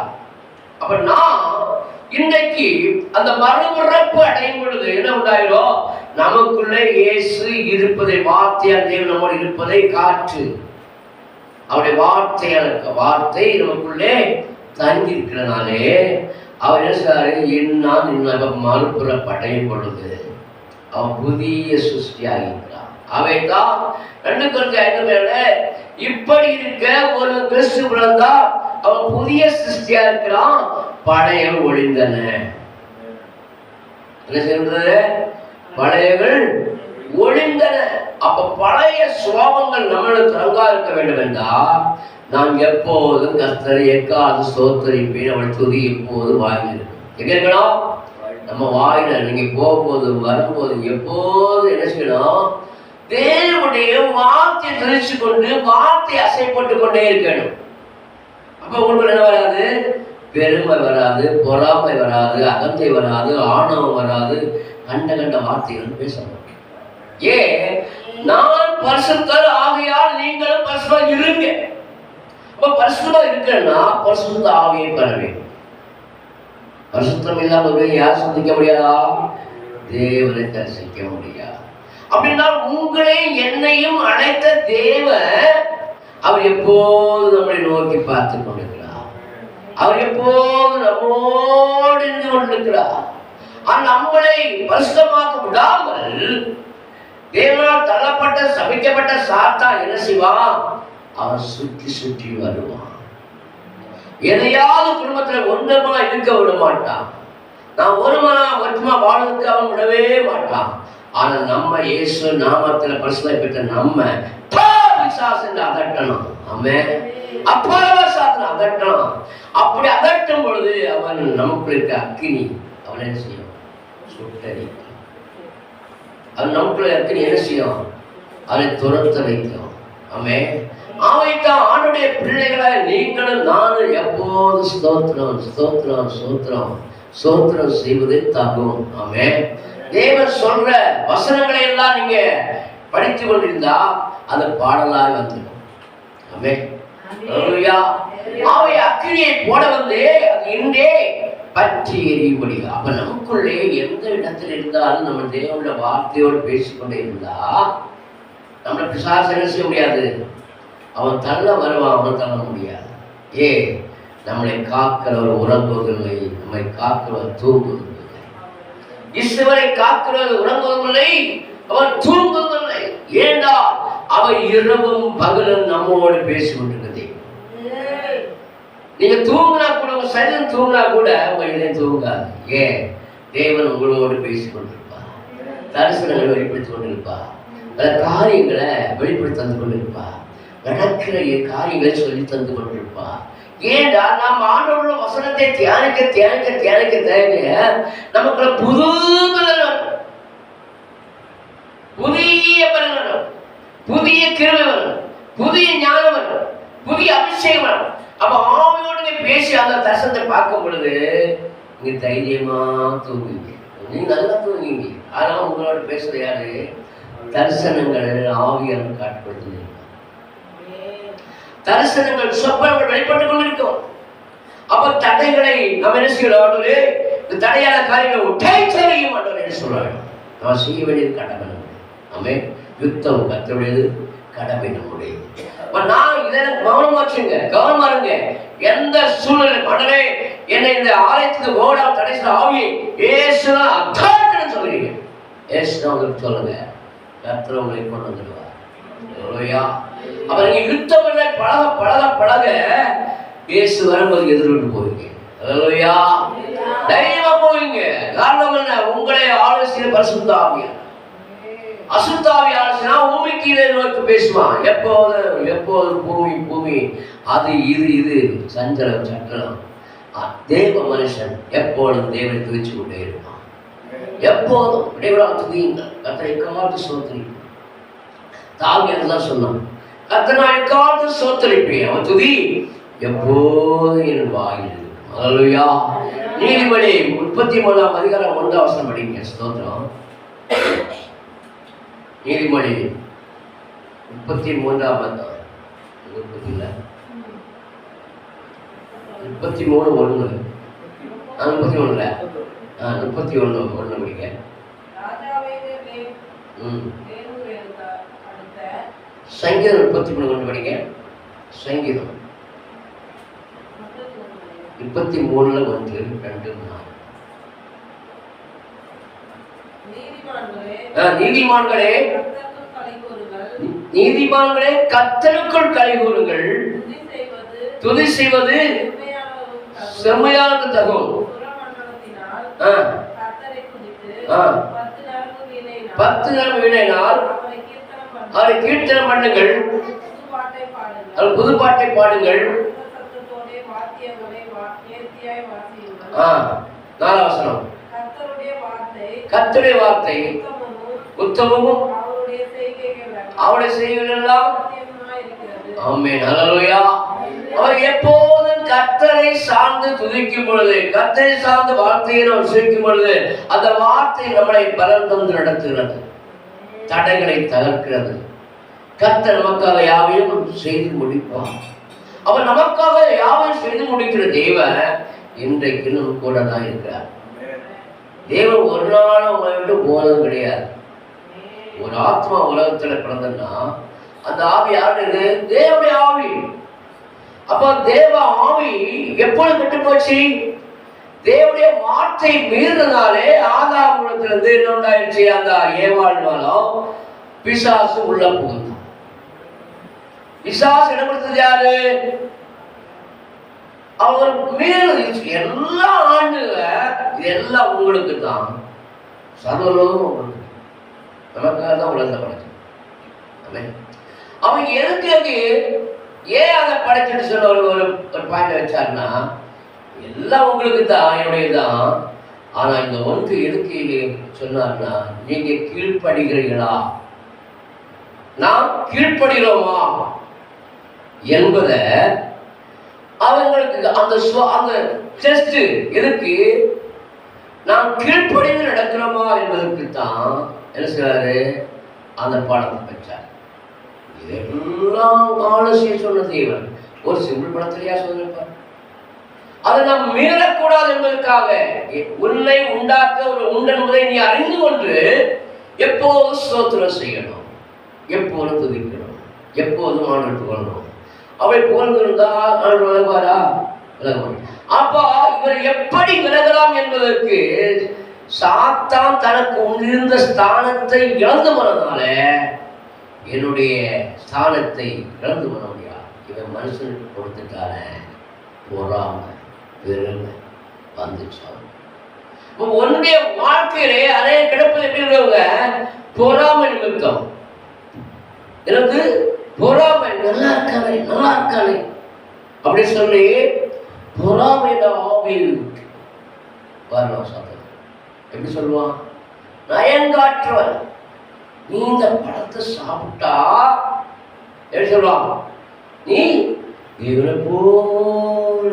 Speaker 1: அப்ப நான் இன்றைக்கு அந்த மறுபிறப்பு அடையும் பொழுது என்ன உண்டாயிரும்? நமக்குள்ளே இயேசு இருப்பதை, வார்த்தையால் தேவன் நம்மோடு இருப்பதை காற்று, அவருடைய வார்த்தை நமக்குள்ளே தங்கி இருக்கிறனாலே அவர் என்ன சொல்றாரு? இன்னான் மறுபிறப்பு அடையும் பொழுது அவன் புதிய சிருஷ்டியாக இருக்கிறான். அவைதான் 2 கொரிந்தியர் 5 இப்படி இருக்க ஒரு கிறிஸ்து பிறந்தா அவன் புதிய சிருஷ்டியா இருக்கிறான், பழைய ஒழிந்தன. என்ன சொல்றது? பழையகள் ஒழிந்தன. அப்ப பழைய சுவாபங்கள் நம்மளுக்கு தங்கா இருக்க வேண்டும் என்றால் நாம் எப்போதும் கர்த்தரை எக்காது ஸ்தோத்தரிப்பேன், அவள் துதி எப்போது வாங்கியிருக்கும். எங்க இருக்கணும்? நம்ம வாயில நீங்க போகும்போது வரும்போது எப்போது என்ன செய்யணும்? தேவனுடைய வார்த்தையை தெரிச்சு கொண்டு வார்த்தை அசைப்பட்டு கொண்டே இருக்கணும். அப்ப உங்களுக்கு என்ன வராது? பெருமை வராது, பொறாமை வராது, அகந்தை வராது, ஆணவம் வராது, கண்ட வார்த்தைகள் பேசணும். நான் பரிசுத்தர் ஆகையால் நீங்களும் பரிசுத்தமா இருங்க. அப்ப பரிசுத்தமா இருக்கன்னா பரிசுத்த ஆவியை பெற வேண்டும். பரிசுத்தம் இல்லாம யார் சந்திக்க முடியாதா? தேவனை தரிசிக்க முடியாது. அப்படின்னா உங்களை என்னையும் அழைத்த தேவன் அவர் எப்போது நம்மை நோக்கி பார்த்து கொண்டிருக்கிறார். அவர் எப்போது நம்மோடு இருந்து கொண்டிருக்கிறார். நம்மளை பரிசுத்தமாக்க விடாமல் தேவனால் தள்ளப்பட்ட சபிக்கப்பட்ட சாத்தான் என்ன செய்வான்? அவன் சுற்றி சுற்றி வருவான். எதையாவது குடும்பத்தில் ஒன்றுமா இருக்க விட மாட்டான். நான் ஒற்றுமா வாழ்வதற்கு அவன் விடவே மாட்டான். ஆனா நம்ம இயேசு நாமத்துல பரிசுத்தம் பெற்ற நம்ம அதட்டணும். ஆமென். அப்பரவசாசன அதட்டணும். அப்படி அதட்டும் பொழுது அவன் நமக்குள்ள இருக்க அக்கினி அவன் என்ன செய்யும்? சுட்டரி. அவன் நமக்குள்ள அக்கினி என்ன செய்யும்? அவனை துரத்த வைக்கும். ஆமென். அவைத்தான் ஆண்டுடைய பிள்ளைகளை நீங்களும் நானும் எப்போது ஸ்தோத்திரம் ஸ்தோத்திரம் ஸ்தோத்திரம் ஸ்தோத்திரம் செய்வது தகும். ஆமென். தேவன் சொல்ற வசனங்களை எல்லாம் நீங்க படித்து கொண்டிருந்தா அது பாடலாய் வந்துடும். ஆமென். ஹல்லேலூயா. அவை அக்கினியை போட வந்து அது இன்றே பற்றி எரியும்படி. அப்ப நமக்குள்ளே எந்த இடத்தில் இருந்தாலும் நம்ம தேவனுடைய வார்த்தையோடு பேசிக்கொண்டே இருந்தா நம்மளை பிசாசு என்ன செய்ய முடியாது. அவன் தள்ள வருவான், அவன் தள்ள முடியாது. நம்மளை காக்கிறவர் உறங்குவதில்லை, நம்மை காக்கிறவர் தூங்குவதில்லை. இஸ்ரவேலை காக்கிறவர் உறங்குவதில்லை, அவர் தூங்குவதில்லை. ஏண்டா அவர் இரவும் பகலும் நம்மோடு பேசிக்கொண்டிருக்கிறது. நீங்க தூங்கினா கூட, உங்க சரீரம் தூங்கினா கூட உங்க இதயம் தூங்காது. தேவன் உங்களோடு பேசிக்கொண்டிருப்பார். தரிசனங்களை வெளிப்படுத்திக் கொண்டிருப்பார். பல காரியங்களை வெளிப்படுத்தி தந்து கொண்டிருப்பார். நடக்கிற காரியங்களை சொல்லி தந்து கொண்டிருப்பார். ஏண்டா நாம் ஆண்டவரோட வசனத்தை தியானிக்க தியானிக்க தியானிக்க தியானிக்க நமக்குள்ள புது பலன், புதிய பலன், புதிய கிருபை வரும், புதிய ஞானம் வரும், புதிய அபிஷேகம் வரும். அப்ப ஆவியோடு பேசி அந்த தரிசனத்தை பார்க்கும் பொழுது நீங்க தைரியமா தூங்குவீங்க. நீங்க நல்லா தூங்குவீங்க. ஆனா உங்களோட பேசுற யாரு? தரிசனங்கள் ஆவியால் காட்டுப்படுது. தரிசனங்கள் சொப்பனங்கள் வெளிப்பட்டுக் கொண்டிருக்கும். அப்ப தடைகளை நம்ம என்ன செய்யலாம்? இந்த தடையான காரியங்களை உடைச்செறியும் என்று சொல்றாங்க. நம்ம செய்ய வேண்டியது கடமை. ஆமே. யுத்தம் கர்த்தருடையது, கடமை நம்முடையது. நான் இதெல்லாம் கவனமாச்சுங்க, கவனமா இருங்க. எந்த சூழ்நிலை மனமே என்னை இந்த ஆலயத்துக்கு ஓடா தடை செய்த ஆவியை ஏசுனா அத்தாட்ன்னு சொல்றீங்க. ஏசுனா உங்களுக்கு சொல்லுங்க, கர்த்தர் உங்களை கொண்டு வந்துடுவார். அப்ப நீங்க யுத்தம் பழக பழக பழக இயேசு வரும்போது எதிர்கொண்டு போவீங்க. அல்லேலூயா. தைரியமா போவீங்க. காரணம் என்ன? உங்களை ஆலோசனை பரிசுத்த ஆவியார். அசுத்த ஆவி ஆலோசனை பூமிக்கு இதை நோக்கி பேசுவான். எப்போது எப்போது பூமி பூமி அது இது இது சஞ்சலம் சக்கரம். தேவ மனுஷன் எப்போதும் தேவனை துதிச்சு கொண்டே இருப்பான். எப்போதும் இடைவிடாமல் துதியுங்கள், கர்த்தரை காத்து சோதரிப்பேன். தாவியர் தான் சொன்னான், கர்த்தரை நான் காத்து சோதரிப்பேன். அவன் துதி எப்போது என் வாயில். அல்லேலூயா. நீதிமொழி 33ஆம் அதிகாரம் 1ஆம் வசனம் படிங்க. ஸ்தோத்திரம். நீதிமொழி 33ஆம் அதிகாரம் 33:1 31 படிங்க. சங்கீதம் 33:1 படிங்க. சங்கீதம் 33:1 2 நீதிமான்களே நீதிமான்களே கர்த்தருக்குள் களிகூருங்கள், துதி செய்வது செம்மையானது தகும். 10 நாள் வீணையினால் அவரை கீர்த்தனம் பண்ணுங்கள், புது பாட்டை பாடுங்கள். 4ஆம் வசனம், கர்த்தருடைய வார்த்தை உத்தமமும் அவருடைய செய்கைகள் எல்லாம். ஆமென். அல்லேலூயா. அவர் எப்போதும் கர்த்தரை சார்ந்து துதிக்கும் பொழுது, கர்த்தரை சார்ந்து வார்த்தையை நாம் சுவைக்கும் பொழுது அந்த வார்த்தை நம்மளை பலன் தந்து நடத்துகிறது, தடைகளை தகர்க்கிறது. கர்த்தர் நமக்காக யாவையும் செய்து முடிப்பார். அவர் நமக்காக யாவையும் செய்து முடிக்கிற தேவன் இன்றைக்கு நம்ம கூட தான் இருக்கிறார். தேவன் ஒரு நாள் உங்களை விட்டு போனது கிடையாது. ஒரு ஆத்மா உலகத்துல பிறந்தன்னா அந்த ஆவி யாருடைய? தேவனுடைய ஆவி. அப்ப தேவ ஆவி எப்பொழுது கெட்டு போச்சு? தேவனுடைய வார்த்தை மீறினாலே ஆதாம் குலத்திலிருந்து என்ன உண்டாயிடுச்சு? அந்த ஏவாள்னாலும் பிசாசு உள்ள புகுந்தான். பிசாசு இடப்படுத்தது யாரு? அவர் மீறி எல்லா ஆண்டுல எல்லாம் உங்களுக்கு தான், சர்வலோகம் உங்களுக்கு, நமக்காக தான் உலகத்தை படைச்சு. அவங்க எதுக்கு ஏன் அதை படைச்சிட்டு சொல்ல ஒரு பாயிண்ட் வச்சாருன்னா, எல்லாம் உங்களுக்கு தான், என்னுடையதான். ஆனா இந்த ஒன்று எதுக்கு சொன்னார்னா, நீங்க கீழ்ப்படுகிறீர்களா, நாம் கீழ்ப்படுகிறோமா என்பதை அவங்களுக்கு அந்த அந்த டெஸ்ட் எதுக்கு, நாம் கீழ்ப்படிந்து நடக்கிறோமா என்பதற்கு தான் என்ன செய்வாரு, அந்த பாடத்தை பெற்றார். இதெல்லாம் ஆலோசனை சொன்ன தேவன் ஒரு சிம்பிள் படத்திலேயா சொல்லிருப்பார். அதை நாம் மீறக்கூடாது என்பதற்காக உன்னை உண்டாக்க ஒரு உண்டன் என்பதை நீ அறிந்து கொண்டு எப்போதும் ஸ்தோத்திரம் செய்யணும், எப்போதும் துதிக்கணும், எப்போதும் ஆண்டு புகழணும். அவை புகழ்ந்திருந்தால் ஆண்டு விலகுவாரா? விலகுவார். அப்போ இவர் எப்படி விலகலாம் என்பதற்கு சாத்தான் தனக்கு இருந்த ஸ்தானத்தை இழந்து போனதுனால என்னுடைய ஸ்தானத்தை இழந்து போன முடியாது. இவன் மனுஷனுக்கு கொடுத்துட்டான பொறாம பெருமை வந்துச்சு. உன்னுடைய வாழ்க்கையிலே அதே கிடப்பது எப்படி இருக்கவங்க பொறாமை நிமித்தம், எனக்கு பொறாமை, நல்லா இருக்கானே நல்லா இருக்கானே அப்படி சொல்லி பொறாமை ஆவி வரணும். சாத்தன் எப்படி சொல்லுவான்? நயங்காற்றவன், நீ இந்த பழத்தை சாப்பிட்டா எப்படி சொல்லுவான்? நீ இவரை போல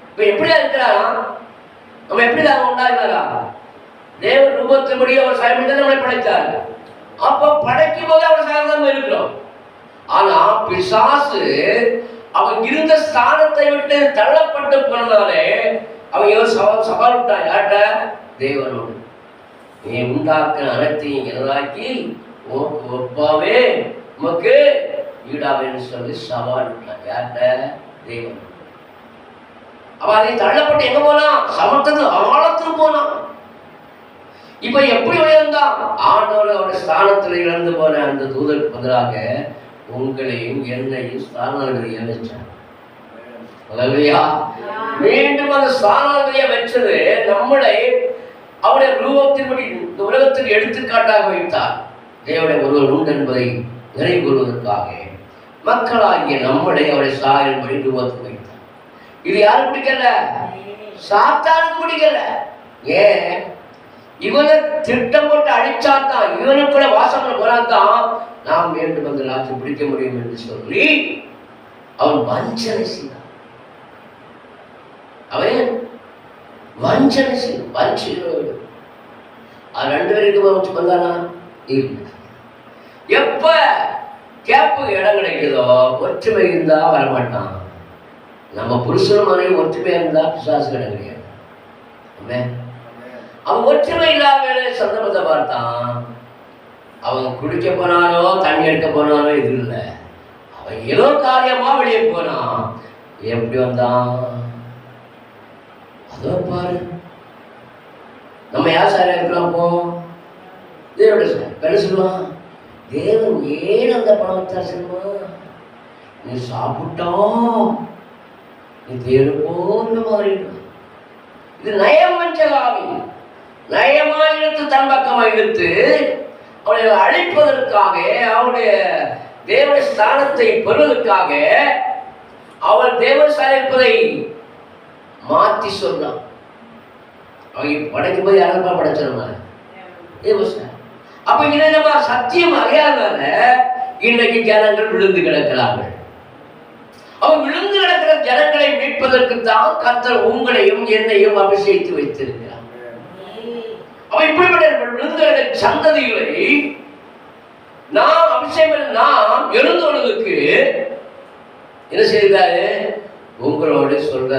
Speaker 1: இப்ப எப்படியா இருக்கிறாரா? நம்ம எப்படிதான் உண்டாகிறாரா? தேவ ரூபத்தின்படி அவர் சாயப்படி நம்மளை படைத்தார். அப்ப படைக்கும் போது அவர் சாயதான் இருக்கிறோம். ஆனா பிசாசு அவன் இருந்த ஸ்தானத்தை விட்டு தள்ளப்பட்டு போனதாலே அவன் சவால் விட்டான். யார்கிட்ட? தேவனோடு. நீ உண்டாக்க அனைத்தையும் எதிராக்கி உனக்கு ஒப்பாவே உமக்கு ஈடாவேன்னு சொல்லி சவால் விட்டான். யார்கிட்ட? தேவன். அவன் அதை தள்ளப்பட்டு எங்க போனான்? சமத்தது ஆழத்துக்கு போனான். இப்ப எப்படி உயர்ந்தான்? ஆண்டவர் அவருடைய ஸ்தானத்தில் இழந்து போன அந்த தூதருக்கு பதிலாக உங்களையும் என்னையும் ஸ்தானாதிபதியா வச்சார். மீண்டும் அந்த ஸ்தானாதிபதியா வச்சது நம்மளை அவருடைய ரூபத்தின்படி இந்த உலகத்துக்கு எடுத்துக்காட்டாக வைத்தார். தேவனுடைய ஒருவர் உண்டு என்பதை நிறைவு கொள்வதற்காக மக்களாகிய நம்மளை அவருடைய சாயலின்படி ரூபத்துக்கு வைத்தார். இது யாரும் பிடிக்கல? சாத்தானுக்கு பிடிக்கல. ஏன்? இவனை திட்டம் போட்டு அழிச்சாத்தான், இவனுக்குள்ள வாசனை போனாத்தான் நாம் வேண்டும் அந்த ராஜ்யம் பிடிக்க முடியும் என்று சொல்லி அவன் வஞ்சனை செய்தான். அவன் வஞ்சனை செய்யும். வஞ்சனை அது ரெண்டு பேருக்கு வச்சு வந்தானா? எப்ப கேப்பு இடம் கிடைக்குதோ ஒற்றுமை இருந்தா வரமாட்டான். நம்ம புருஷனும் மனைவி ஒற்றுமையா இருந்தா பிசாசு இடம் கிடையாது. அவன் ஒற்றுமை இல்லாம சந்தர்ப்பத்தை பார்த்தான். அவன் குடிக்க போனானோ தண்ணி எடுக்க போனானோ இது இல்லை. அவன் ஏதோ காரியமா வெளியே போனான். எப்படி வந்தான்? அதோ பாரு, நம்ம யார் சார் இருக்கலாம்? போ தேவனுடைய சார் என்ன சொல்லுவான்? தேவன் ஏன் அந்த பணத்தை சொல்லுவான்? நீ சாப்பிட்டோம், நீ தேடு போன்ற மாறிடும். இது நயமஞ்சகாவி நயமா இழுத்து தன் பக்கமா இழுத்து அவனை அழிப்பதற்காக, அவனுடைய தேவ ஸ்தானத்தை பெறுவதற்காக அவள் தேவசாலை இருப்பதை மாற்றி சொன்னான். அவங்க படைக்கும் போது யாரப்பா படைச்சிருமா? தேவசாலை. அப்ப இதை சத்தியம் அறியாதனால இன்றைக்கு ஜனங்கள் விழுந்து கிடக்கிறார்கள். அவன் விழுந்து கிடக்கிற ஜனங்களை மீட்பதற்கு தான் கர்த்தர் உங்களையும் என்னையும் அபிஷேகித்து வைத்திருக்கிறார். அவன் இப்படிப்பட்ட விழுந்து கிடக்கிற சந்ததிகளை நாம் அபிஷேகம் நாம் எழுந்தோடுவதற்கு என்ன செய்தாரு? உங்களோடு சொல்ற,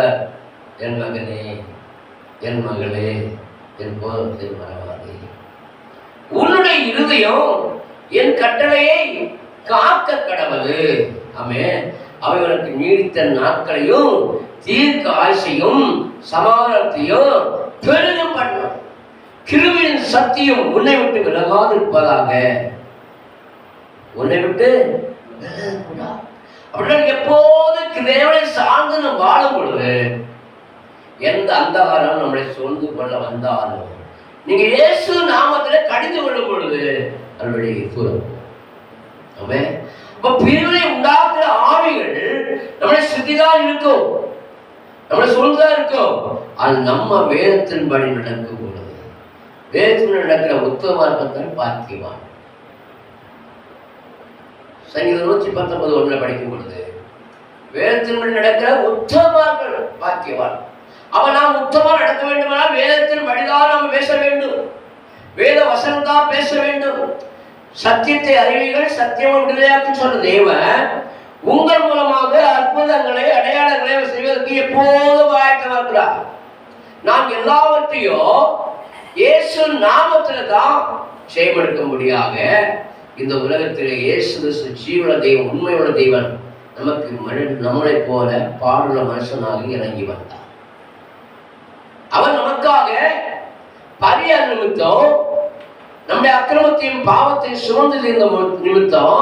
Speaker 1: என் மகனே என் மகளே என் போதத்தில் மறவாதே. உன்னுடைய இருதயம் என் கட்டளையை காக்க கடவுள். ஆமென். அவைகளுக்கு நீடித்த நாட்களையும் தீர்க்க ஆயுசையும் சமாதானத்தையும் பெருகும் பண்ணும். கிருபையின் சத்தியம் உன்னை விட்டு விலகாது இருப்பதாக. உன்னை விட்டு அப்படின்னா எப்போது தேவனை சார்ந்து நம்ம வாழும் பொழுது எந்த அந்தகாரம் நம்மளை சூழ்ந்து கொள்ள வந்தாலும் நீங்க இயேசு நாமத்திலே கடிந்து கொள்ளும் பொழுது அதனுடைய தூரம். அப்ப பிரிவினை உண்டாக்குற ஆவிகள் நம்மளை சுத்திதான் இருக்கும், நம்மளை சூழ்ந்துதான் இருக்கும். அது நம்ம வேதத்தின்படி நடக்கும் பொழுது, வேதத்தில் நடக்கிற உத்தமத்தான் பாக்கியவான். சங்கீதம் 119:1 படிக்கும் பொழுது வேதத்தின்படி நடக்கிற உத்தமர்கள் பாக்கியவான். அப்ப நாம் உத்தமா நடக்க வேண்டுமானால் வேதத்தின் படிதான் நாம் பேச வேண்டும், வேத வசனம் தான் பேச வேண்டும். சத்தியத்தை அறிவீர்கள், சத்தியம் விடுதலையாக்கும் சொன்ன தேவன் உங்கள் மூலமாக அற்புதங்களை அடையாளங்களை செய்வதற்கு எப்போதும் ஆயத்தமாக இருக்கிறார். நாம் எல்லாவற்றையும் இயேசு நாமத்துல தான் செய்வெடுக்க முடியாக இந்த உலகத்திலே இயேசு கிறிஸ்து ஜீவன தெய்வம், உண்மையுள்ள தெய்வன் நமக்கு நம்மளை போல பாடுள்ள மனுஷனாக இறங்கி வந்தார். அவன் நமக்காக பரியார் நிமித்தம், நம்முடைய அக்கிரமத்தையும் பாவத்தையும் சுமந்து இருந்த நிமித்தம்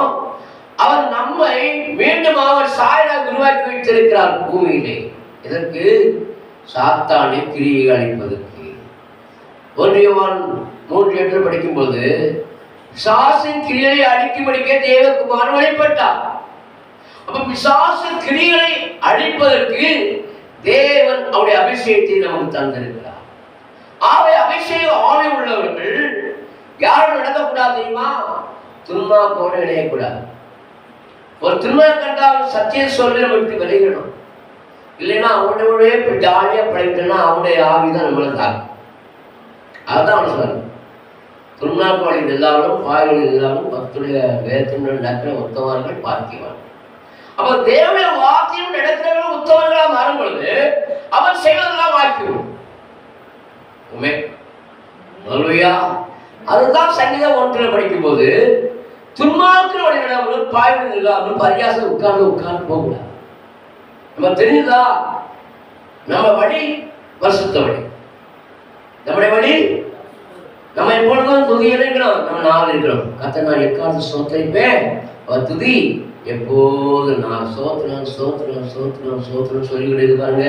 Speaker 1: அவர் நம்மை மீண்டும் அவர் சாயலாக உருவாக்கி வைத்திருக்கிறார் பூமியிலே. இதற்கு சாத்தானை கிரியை அளிப்பதற்கு. 1 யோவான் 3:8 படிக்கும்போது பிசாசின் கிரியை அழிக்கும்படிக்கே தேவகுமாரன் வெளிப்பட்டார். அப்ப பிசாசின் கிரிகளை அழிப்பதற்கு தேவன் அவருடைய அபிஷேகத்தை நமக்கு தந்திருக்கிறார். ஆவை அபிஷேக ஆவி உள்ளவர்கள் யாரும் நடக்கக்கூடாது தெரியுமா? துன்மார்க்கோடு இணையக்கூடாது. ஒரு துன்மார்க்க கண்டால் சத்திய சொல்ல விட்டு விளையணும். இல்லைன்னா அவனோடய ஜாலியா படைக்கணும்னா அவனுடைய ஆவிதான் நம்மளை தாக்கும். அதுதான் அவன் சொல்லணும். துன்மார்க்கோடு எல்லாரும் பாய்கள் எல்லாரும் பக்துடைய வேதத்தினுடைய நடக்கிற உத்தமர்கள் பாக்கியவான். அப்ப தேவனுடைய வார்த்தையும் நடக்கிறவர்கள் உத்தமர்களா மாறும் பொழுது அவன் செய்வதெல்லாம் வாக்கியம். அதுதான் சங்கீதம் 1 படிக்கும் போது துன்மார்க்க வழி நடவர்கள் பாய்கள் இல்லாமல் பரியாசம் உட்கார்ந்து போகக்கூடாது. நம்ம தெரியுதா? நம்ம வழி வருஷத்த வழி, நம்முடைய வழி நம்ம எப்பொழுதும் துதி இருக்கிறோம். நம்ம நாள் இருக்கிறோம். கத்த நான் எக்காலத்து சோத்தரிப்பேன், துதி எப்போது நான் சோத்திரம் சோத்திரம் சோத்திரம் சோத்திரம் சொல்லிக்கிட்டு பாருங்க.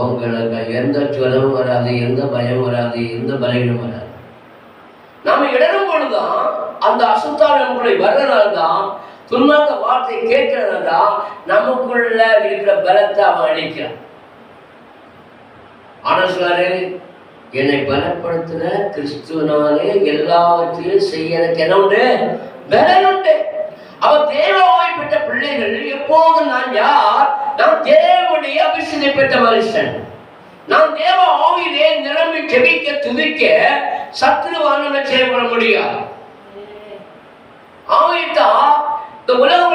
Speaker 1: உங்களுக்கு எந்த ஜுவலமும் வராது, எந்த பயம் வராது, எந்த பலகீனம் வராது. நாம இடரும் பொழுதுதான் அந்த அசுத்தாவின் நமக்குள்ள வர்றதுனால்தான், துன்மார்க்க வார்த்தை கேட்கறதுனால்தான் நமக்குள்ள இருக்கிற பலத்தை அவன் அழிக்கிறான். ஆனா சொல்லாரு, என்னை பலப்படுத்தின கிறிஸ்துவனாலே எல்லாவற்றையும் செய்ய எனக்கு என்ன உண்டு? பலன் உண்டு. அவ தேவாவை பெற்ற பிள்ளைகள் எப்போது நான் யார்? நான் தேவனுடைய அபிஷேகத்தை பெற்ற மனுஷன். நான் தேவ ஆவியிலே நிரம்பி ஜெபிக்க துதிக்க சத்துருவான செயல்பட முடியாது. ஆவித்தான் இந்த உலகம்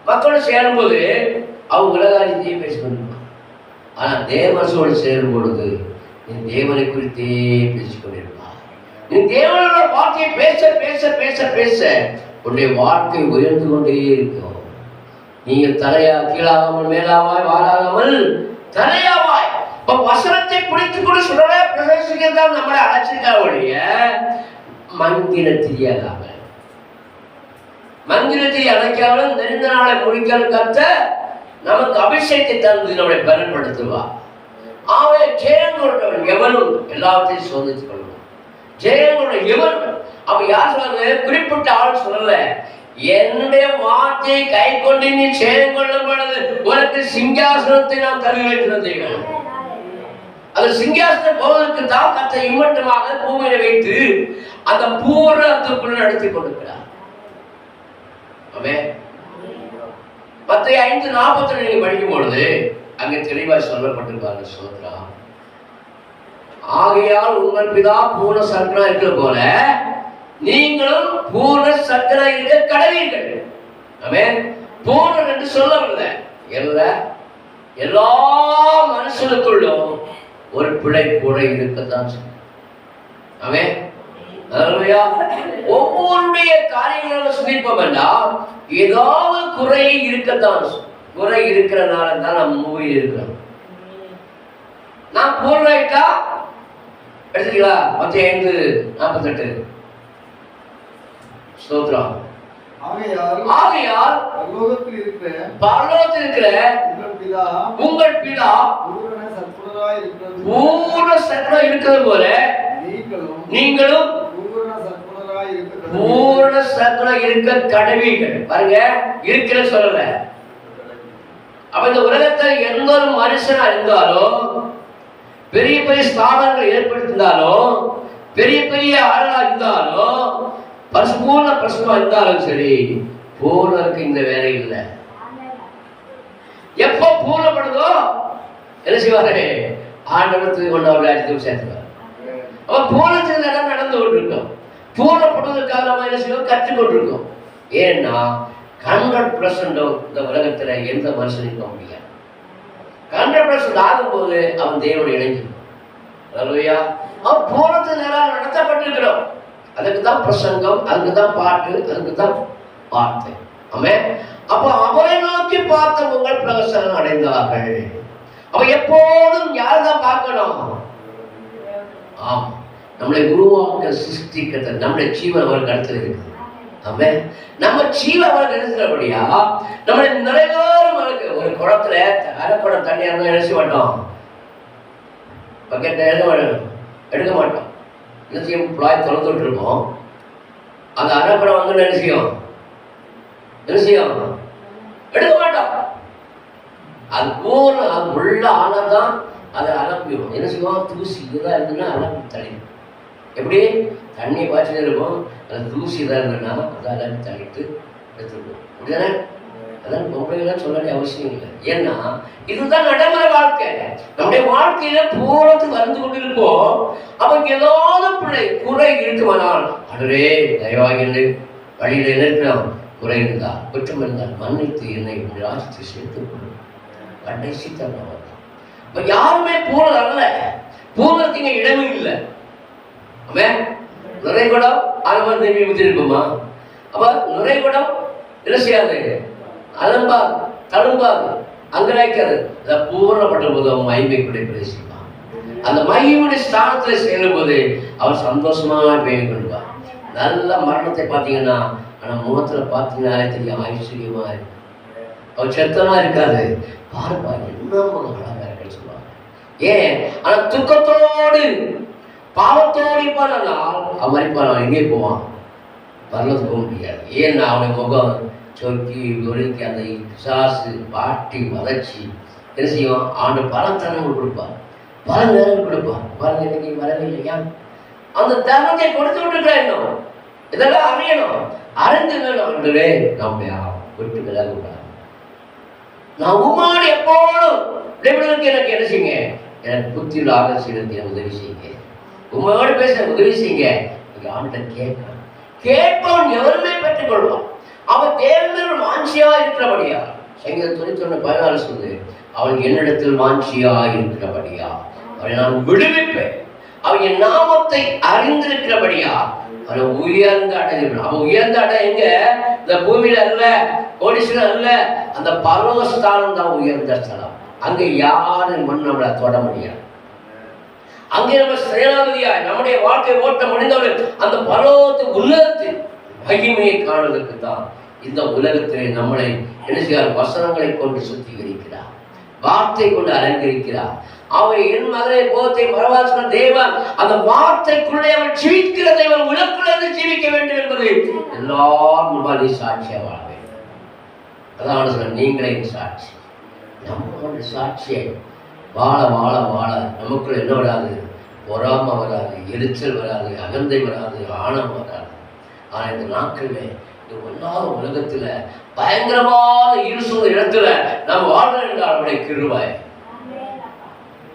Speaker 1: மக்களோடு சேரும் போது அவங்க உலகாரியத்தையே பேசிக்கொண்டிருப்பான். ஆனா தேவசோடு சேரும் பொழுது நீ தேவனை குறித்தே பேசிக்கொண்டிருப்பார். நீ தேவனோட வார்த்தையை பேச பேச பேச பேச உன்னுடைய வாழ்க்கை உயர்ந்து கொண்டே இருக்கும். நீங்க தலையா கீழாகாமல் மேலாவாய், வாழாகாமல் தலையாவாய். இப்ப வசனத்தை பிடித்துக் கொண்டு சொல்ல பிரவேசிக்கதான் நம்மளை அழைச்சிருக்கா ஒழிய மங்கினத்திரியாகாம, மங்கினத்தை அழைக்காமல் நெருந்த நாளை முடிக்கல் கத்த நமக்கு அபிஷேகத்தை தந்து நம்மளை பலப்படுத்துவா. ஆவே ஜெயங்கொண்டவன் எவனும் எல்லாத்தையும் சோதித்துக் கொள்வான். ஜெயங்கொண்ட எவன் அவ யார் சொல்றது? குறிப்பிட்ட ஆள் சொல்லல. என்னுடைய வார்த்தையை கை கொண்டு நீ ஜெயம் கொள்ளும் பொழுது உனக்கு சிங்காசனத்தை நான் தருகிறேன். அது சிங்காசனம் போவதற்கு தான் கத்தை இம்மட்டமாக பூமியில வைத்து அந்த பூரணத்துக்குள்ள நடத்தி கொடுக்கிறார். மத்தேயு 5:42 நீங்க படிக்கும் பொழுது அங்கே தெளிவாக சொல்லப்பட்டிருப்பாங்க. சோத்ரா, ஆகையால் உங்கள் பிதா பூர்ண சர்க்கரா இருக்கிற போல நீங்களும் பூர்ண சர்க்கரா இருக்க கடவீர்கள். பூர்ணம் என்று சொல்லவில்லை. எல்லா மனுஷனுக்குள்ளும் ஒரு பிழை கூட இருக்கத்தான். ஒவ்வொருடைய காரியங்களும் சிந்திப்போம் வேண்டாம், ஏதாவது குறை இருக்கத்தான். குறை இருக்கிறனால தான் நம்ம மூவியில் இருக்கிறோம். நான் பூர்ணாயிட்டா எடுத்துக்கலாம். மத்திய 5:48 ஸ்தோத்திரம். ஆகையால் பரலோகத்தில் இருக்கிற உங்கள் பிதா பூர்ண சத்குணராய் இருக்கிறது போல நீங்களும் பூர்ண சத்குணம் இருக்க கடவீர்கள். பாருங்க, இருக்கிற சொல்லல. அப்ப இந்த உலகத்தில் எந்த ஒரு மனுஷனா இருந்தாலும், பெரிய பெரிய ஸ்தாபனங்கள் ஏற்படுத்தினாலும், பெரிய பெரிய ஆளா இருந்தாலும், பரிசுபூர்ண பிரசவமா இருந்தாலும் சரி, பூர்ணருக்கு இந்த வேலை இல்லை. எப்போ பூர்ணப்படுதோ என்ன செய்வாரு? ஆண்டவரத்துக்கு கொண்டவர்கள் அடித்து சேர்த்துவார். அப்ப பூர்ணத்தில் நடந்து கொண்டிருக்கோம். பூர்ணப்படுவதற்காக நம்ம என்ன செய்வோம்? கற்றுக்கொண்டிருக்கோம். ஏன்னா 100% இந்த உலகத்துல எந்த மனுஷனுக்கும் முடியாது. 100% ஆகும்போது அவன் தேவனோடு இணைஞ்சிருக்கும். அவன் பூர்ணத்தில் நடத்தப்பட்டிருக்கிறோம். அதுக்கு தான் பிரசங்கம், அதுக்கு தான் பாட்டு, அதுக்கு தான் வார்த்தை. ஆமென். அப்ப அவரை நோக்கி பார்த்த உங்கள் பிரகாசம் அடைந்தார்கள். அவ எப்போதும் யார்தான் பார்க்கணும்? ஆமா, நம்மளை உருவாக்க சிருஷ்டிக்க நம்முடைய ஜீவன் அவருக்கு அடுத்தது இருக்குது. ஆமென். நம்ம ஜீவன் அவருக்கு எடுத்துக்கிறபடியா நம்மளை நிறைவேறும். அவருக்கு ஒரு குளத்துல அரைக்குடம் தண்ணி இருந்தால் நினைச்சு மாட்டோம், பக்கெட்டை எடுக்க மாட்டோம். என்ன செய்யும்? குழாய் திறந்து விட்டுருப்போம். அந்த அரைக்குடம் வந்து என்ன செய்யும்? எடுக்க மாட்டோம். அது போல அது உள்ள ஆனதான் அதை அலம்பிடும். என்ன செய்வோம்? தூசி இதுதான் இருந்துன்னா அலம்பி தள்ளிடும். எப்படி தண்ணி பாய்ச்சி இருக்கும், அது தூசி தான் இருந்ததுன்னா அதை அலம்பி தள்ளிட்டு எடுத்துருக்கோம். அப்படிதானே? அதான் பொம்பளைலாம் சொல்ல வேண்டிய அவசியம் இல்லை. ஏன்னா இதுதான் நடைமுறை வாழ்க்கை. நம்முடைய வாழ்க்கையில பூரத்துக்கு வந்து கொண்டிருப்போம். அவங்க ஏதாவது பிள்ளை குறை இருக்குமானால், அடரே தயவாக வழியில் என்ன இருக்கிறோம்? குறை இருந்தால், குற்றம் இருந்தால் மன்னித்து என்னை ராசித்து சேர்த்துக் கொள்ளும். கடைசி தருணம். இப்ப யாருமே பூர்ணம் அல்ல. பூர்ணத்துக்கு இடமும் இல்லை. அவன் நுரைகுடம் ஆலமரம் திரும்பி ஊற்றிருக்குமா? அப்ப நுரைகுடம் என்ன செய்யாது? அலம்பாது, தழும்பாது, அங்கலாய்க்காது. அதை பூர்ணப்பட்ட போது அவன் மகிமைக்குடைய பிரதேசிப்பான். அந்த மகிமையுடைய ஸ்தானத்துல சேரும் போது அவன் சந்தோஷமா பேய் கொள்வான். நல்ல மரணத்தை பார்த்தீங்கன்னா, ஆனா முகத்துல பார்த்தீங்கன்னா தெரியும், ஐஸ்வர்யமா இருக்கும். அவன் செத்தனா இருக்காது. பாருப்பா என்ன அழகா இருக்குன்னு சொல்லுவாங்க. ஏன்? ஆனா துக்கத்தோடு பாவத்தோடு இருப்பான். அவன் மறிப்பான். எங்கே போவான்? பரலத்துக்கு போக முடியாது. ஏன்னா அவனுடைய முகம் சொக்கி ஒழுக்கி அந்த பிசாசு பாட்டி வதச்சி என்ன செய்வான்? அவனுடைய பல தருணங்கள் கொடுப்பான், பல நேரங்கள் கொடுப்பான். பாருங்க, இன்னைக்கு வரவே இல்லையா? அந்த தருணத்தை கொடுத்து விட்டுருக்கா. இன்னும் இதெல்லாம் அறியணும். அறிந்து நம்முடைய விட்டு விலக கூடாது. நான் உமாடு எப்போதும் எனக்கு என்ன செய்யுங்க? எனக்கு புத்தியுள்ள ஆலோசனை உதவி செய்யுங்க. உங்களோடு பேச உதவி செய்யுங்க. நீங்க ஆண்ட கேட்கணும். கேட்பவன் எவருமே பெற்றுக் கொள்வான். அவன் தேவன் வாஞ்சியா இருக்கிறபடியா. சங்கீதம் 91:14 சொல்லுது, அவன் என்னிடத்தில் வாஞ்சியா இருக்கிறபடியா அவனை நான் விடுவிப்பேன். அவன் என் நாமத்தை அறிந்திருக்கிறபடியா அவனை உயர்ந்த அடைஞ்சிருப்பான். அவன் உயர்ந்த அடை எங்க? இந்த பூமியில அல்ல, கோடீஸ்வரன் அல்ல, அந்த பரலோகஸ்தானம் தான் உயர்ந்த ஸ்தலம். அங்க யாரும் மண் நம்மளை தொட முடியாது. அங்கே நம்ம சேனாபதியாய் நம்முடைய வாழ்க்கை ஓட்ட முடிந்தவர்கள் அந்த பரலோகத்து உலகத்தில் மகிமையை காணுவதற்கு தான் இந்த உலகத்திலே நம்மளை என்ன செய்யார்? வசனங்களை கொண்டு சுத்திகரிக்கிறார், வார்த்தை கொண்டு அலங்கரிக்கிறார். அவன் என் மகனை போகத்தை மறவாசன தேவன் அந்த வார்த்தைக்குள்ளே அவன் ஜீவிக்கிற தேவன் உலகுள்ளே ஜீவிக்க வேண்டும் என்பது எல்லாரும் முன்னாடி சாட்சியா வாழ வேண்டும். அதான் சொல்ல, நீங்களே சாட்சி. நம்மளோட சாட்சியை வாழ வாழ வாழ நமக்குள்ள என்ன வராது? பொறாமை வராது, எரிச்சல் வராது, அகந்தை வராது, ஆணம் வராது. ஆனா இந்த நாட்கள்ல எல்லா உலகத்துல பயங்கரமான இருசூழ இடத்துல நாம் வாழ்ற என்றால் அவருடைய கிருபை.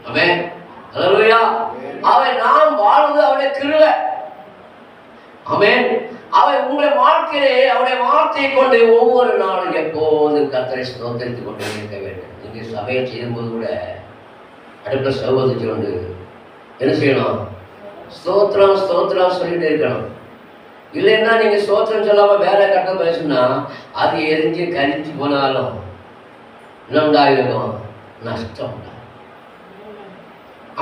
Speaker 1: ஆமென். அல்லேலூயா. அவன் நாம் வாழ்வது அவருடைய கிருபை. ஆமென். அவன் உங்களுடைய வாழ்க்கையிலே அவருடைய வார்த்தையை கொண்டு ஒவ்வொரு நாளும் எப்போதும் கர்த்தரை ஸ்தோத்திரித்துக் கொண்டே இருக்க வேண்டும். நீங்க சபையை செய்யும்போது கூட அடுத்த சகோதரி கொண்டு என்ன செய்யணும்? ஸ்தோத்திரம் ஸ்தோத்திரம் சொல்லிட்டு இருக்கணும். இல்லைன்னா நீங்க ஸ்தோத்திரம் சொல்லாம வேற கட்டம் பேசுனா அது எரிஞ்சு கரிஞ்சு போனாலும் என்னண்டாயிருக்கும்? நஷ்டம்.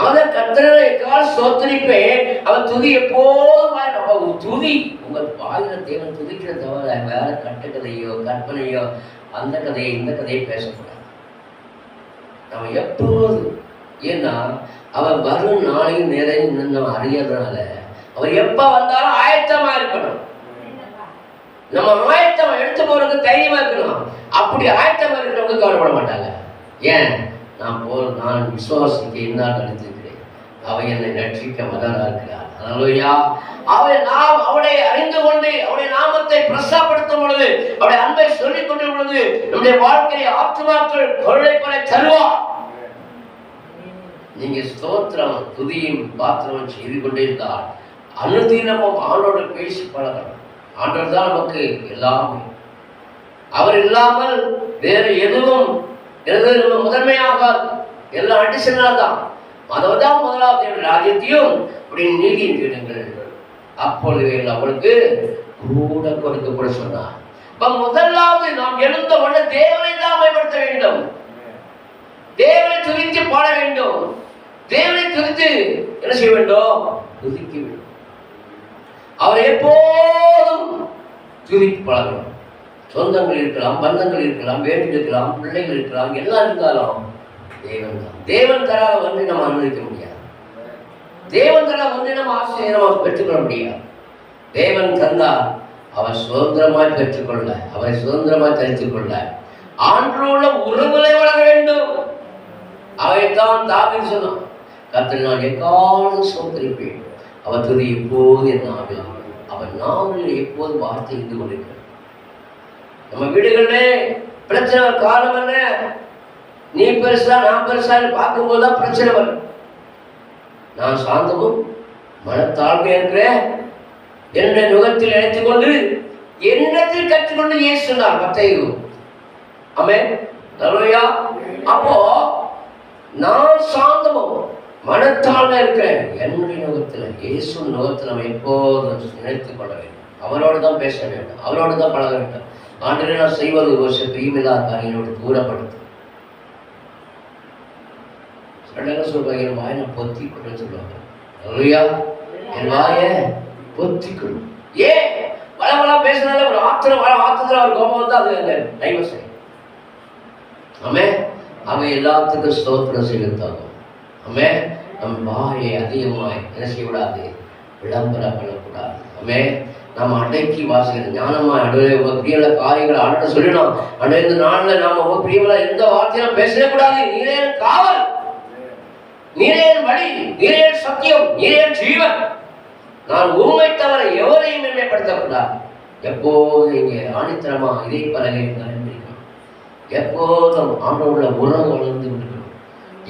Speaker 1: அதை கர்த்தரை ஸ்தோத்திரிப்பேன். அவன் துதி எப்போதும் துதி உங்கள் வாயில தேவன் துதிக்கிற தவிர வேற கட்டுக்கதையோ கற்பனையோ அந்த கதையை இந்த கதையை பேசக்கூடாது. நம்ம எப்போது, ஏன்னா அவன் வரும் நாளையும் நேரையும் நம்ம அறியறதுனால அவர் எப்ப வந்தாலும் ஆயத்தமா இருக்கணும். நம்ம ஆயத்தம் எடுத்து போறதுக்கு தைரியமா இருக்கணும். அப்படி ஆயத்தமா இருக்கிறவங்க கவலைப்பட மாட்டாங்க. ஏன்? நான் விசுவாசிக்க என்னால் நடத்திருக்கிறேன். அவை என்னை ரட்சிக்க வல்லவராக இருக்கிறார். அல்லேலூயா. நாம் அவளை அறிந்து கொண்டு அவருடைய நாமத்தை பிரஸ்தாபடுத்தும் பொழுது, அவருடைய அன்பை சொல்லிக் கொண்டிருக்கும் பொழுது நம்முடைய வாழ்க்கையை ஆத்துமாக்கள் கொள்ளைப்பட தருவார். நீங்க ஸ்தோத்திரம் துதியும் பாத்திரம் செய்து கொண்டே இருந்தால் அனுதினமும் ஆண்டோடு பேசி பழகணும். ஆண்டவர் தான் நமக்கு எல்லாமே. அவர் இல்லாமல் வேறு எதுவும் முதன்மையாக எல்லாம் அடிஷனா தான். அதுதான் முதலாவது ராஜ்யத்தையும் அப்படி நீதியின் தேடுங்கள், அப்பொழுது அவளுக்கு கூட கொடுக்கப்பட சொன்னார். முதலாவது நாம் எழுந்த உடனே தேவனை தான் பயன்படுத்த வேண்டும். தேவனை துதித்து பாட வேண்டும். தேவனை துதித்து என்ன செய்ய வேண்டும்? துதிக்க வேண்டும். அவர் எப்போதும் துதித்து பழகணும். சொந்தங்கள் இருக்கலாம், பந்தங்கள் இருக்கலாம், வேண்டு இருக்கலாம், பிள்ளைகள் இருக்கலாம், எல்லாம் இருந்தாலும் தேவன் தான். தேவன் தராக வந்து நம்ம அனுமதிக்க முடியாது. தேவன் தராக வந்து நம்ம ஆசீர்வாதமாக பெற்றுக்கொள்ள முடியாது. தேவன் தந்தால் அவர் சுதந்திரமாய் பெற்றுக்கொள்ள, அவரை சுதந்திரமாய் தரித்துக் கொள்ள ஆண்டோருள்ள உறவுகளை வளர வேண்டும். அவைத்தான் தாவீது சொன்னான், கர்த்தரை நான் எக்காலம் ஸ்தோத்திரிப்பேன், அவர் துதி எப்போது என் நாவில், அவர் நாவில் எப்போது வார்த்தை இருந்து கொண்டிருக்கிறார். நம்ம வீடுகளிலே பிரச்சனை காரணம் என்ன? நீ பெருசா நான் பெருசான்னு பார்க்கும்போதுதான் பிரச்சனை வரும். நான் சாந்தமும் மனத்தாழ்மையா இருக்கிறேன், என்னுடைய நுகத்தில் இணைத்துக் கொண்டு என்னத்தில் கற்றுக்கொண்டு இயேசுனார் மத்தேயு. ஆமென். அல்லேலூயா. அப்போ நான் சாந்தமும் மனத்தாழ்மையா இருக்கிறேன், என்னுடைய நுகத்தில் இயேசு நுகத்தில் நம்ம எப்போதும் இணைத்துக் கொள்ள வேண்டும். அவரோடு தான் பேச வேண்டும், அவரோடு தான் பழக வேண்டும். ஆண்டவரே நான் செய்வது ஒரு பிரியமில்லாத காரியங்களோடு தூரப்படுத்து. சொல்றாங்க, என் வாயை நான் பொத்திக்கொள்ளுன்னு சொல்லுவாங்க. அல்லேலூயா. என் வாயை பொத்திக்கொள்ளும். ஏன் வளவளா பேசினால ஒரு ஆத்திரத்துல ஒரு கோபம் வந்து அது டைவர்ஸ். ஆமே. அவன் எல்லாத்துக்கும் ஸ்தோத்திரம் செய்யத்தாகும். ஆமே. நம் வாயை அதிகமாய் என்ன செய்யக்கூடாது? விளம்பரம் பண்ணக்கூடாது. ஆமே. நம்ம அடக்கி வாசிக்கணும். ஞானமா அடைய உங்க பிரியல காரியங்களை ஆட்ட சொல்லணும். அடைய இந்த நாளில் நாம உங்க பிரியல எந்த வார்த்தையும் பேசவே கூடாது. நீரே காவல், நீரே வழி, நீரே சத்தியம், நீரே ஜீவன். நான் உண்மை தவிர எவரையும் மேன்மைப்படுத்தக்கூடாது. எப்போதும் இங்கே ஆணித்தரமா இதை பலகை நம்பிக்கணும். எப்போதும் ஆண்டோட உறவு வளர்ந்து கொண்டிருக்கணும்.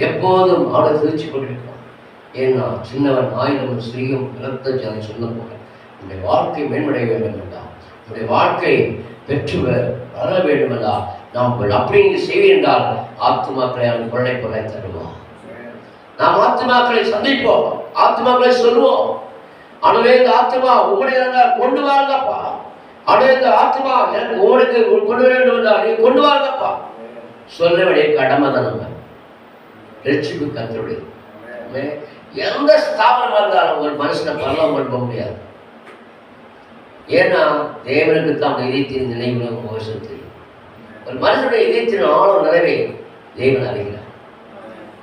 Speaker 1: எப்போதும் ஆட திருச்சி கொண்டிருக்கணும். ஏன்னா சின்னவன் ஆயுதம் ஸ்ரீயும் இரத்த ஜாதி சொல்ல போல உன்னுடைய வாழ்க்கை மேம்படைய வேண்டும் என்றால், உன்னுடைய வாழ்க்கை பெற்று வர வேண்டும் என்றால் நாம் அப்படி செய்வி என்றால் ஆத்துமாக்களை அவன் கொள்ளை கொள்ளை தருவோம். நாம் ஆத்துமாக்களை சந்திப்போம், ஆத்துமாக்களை சொல்லுவோம். அணுவே இந்த ஆத்மா உங்களுடைய கொண்டு வாங்கப்பா, அணுவே இந்த ஆத்மா எனக்கு உங்களுக்கு கொண்டு வேண்டும் என்றால் நீ கொண்டு வாங்கப்பா சொல்ல வேண்டிய கடமை தான். நம்ம ரட்சிப்பு கர்த்தருடைய எந்த ஸ்தாபனம் இருந்தாலும் ஒரு மனுஷனை பரலோகம் பண்ண முடியாது. ஏன்னா தேவனுக்கு தான் இதயத்தின் நினைவுகளும் மோசம் தெரியும். ஒரு மனுஷனுடைய இதயத்தின் ஆழம் நிறைவே தேவன் அறிகிறார்.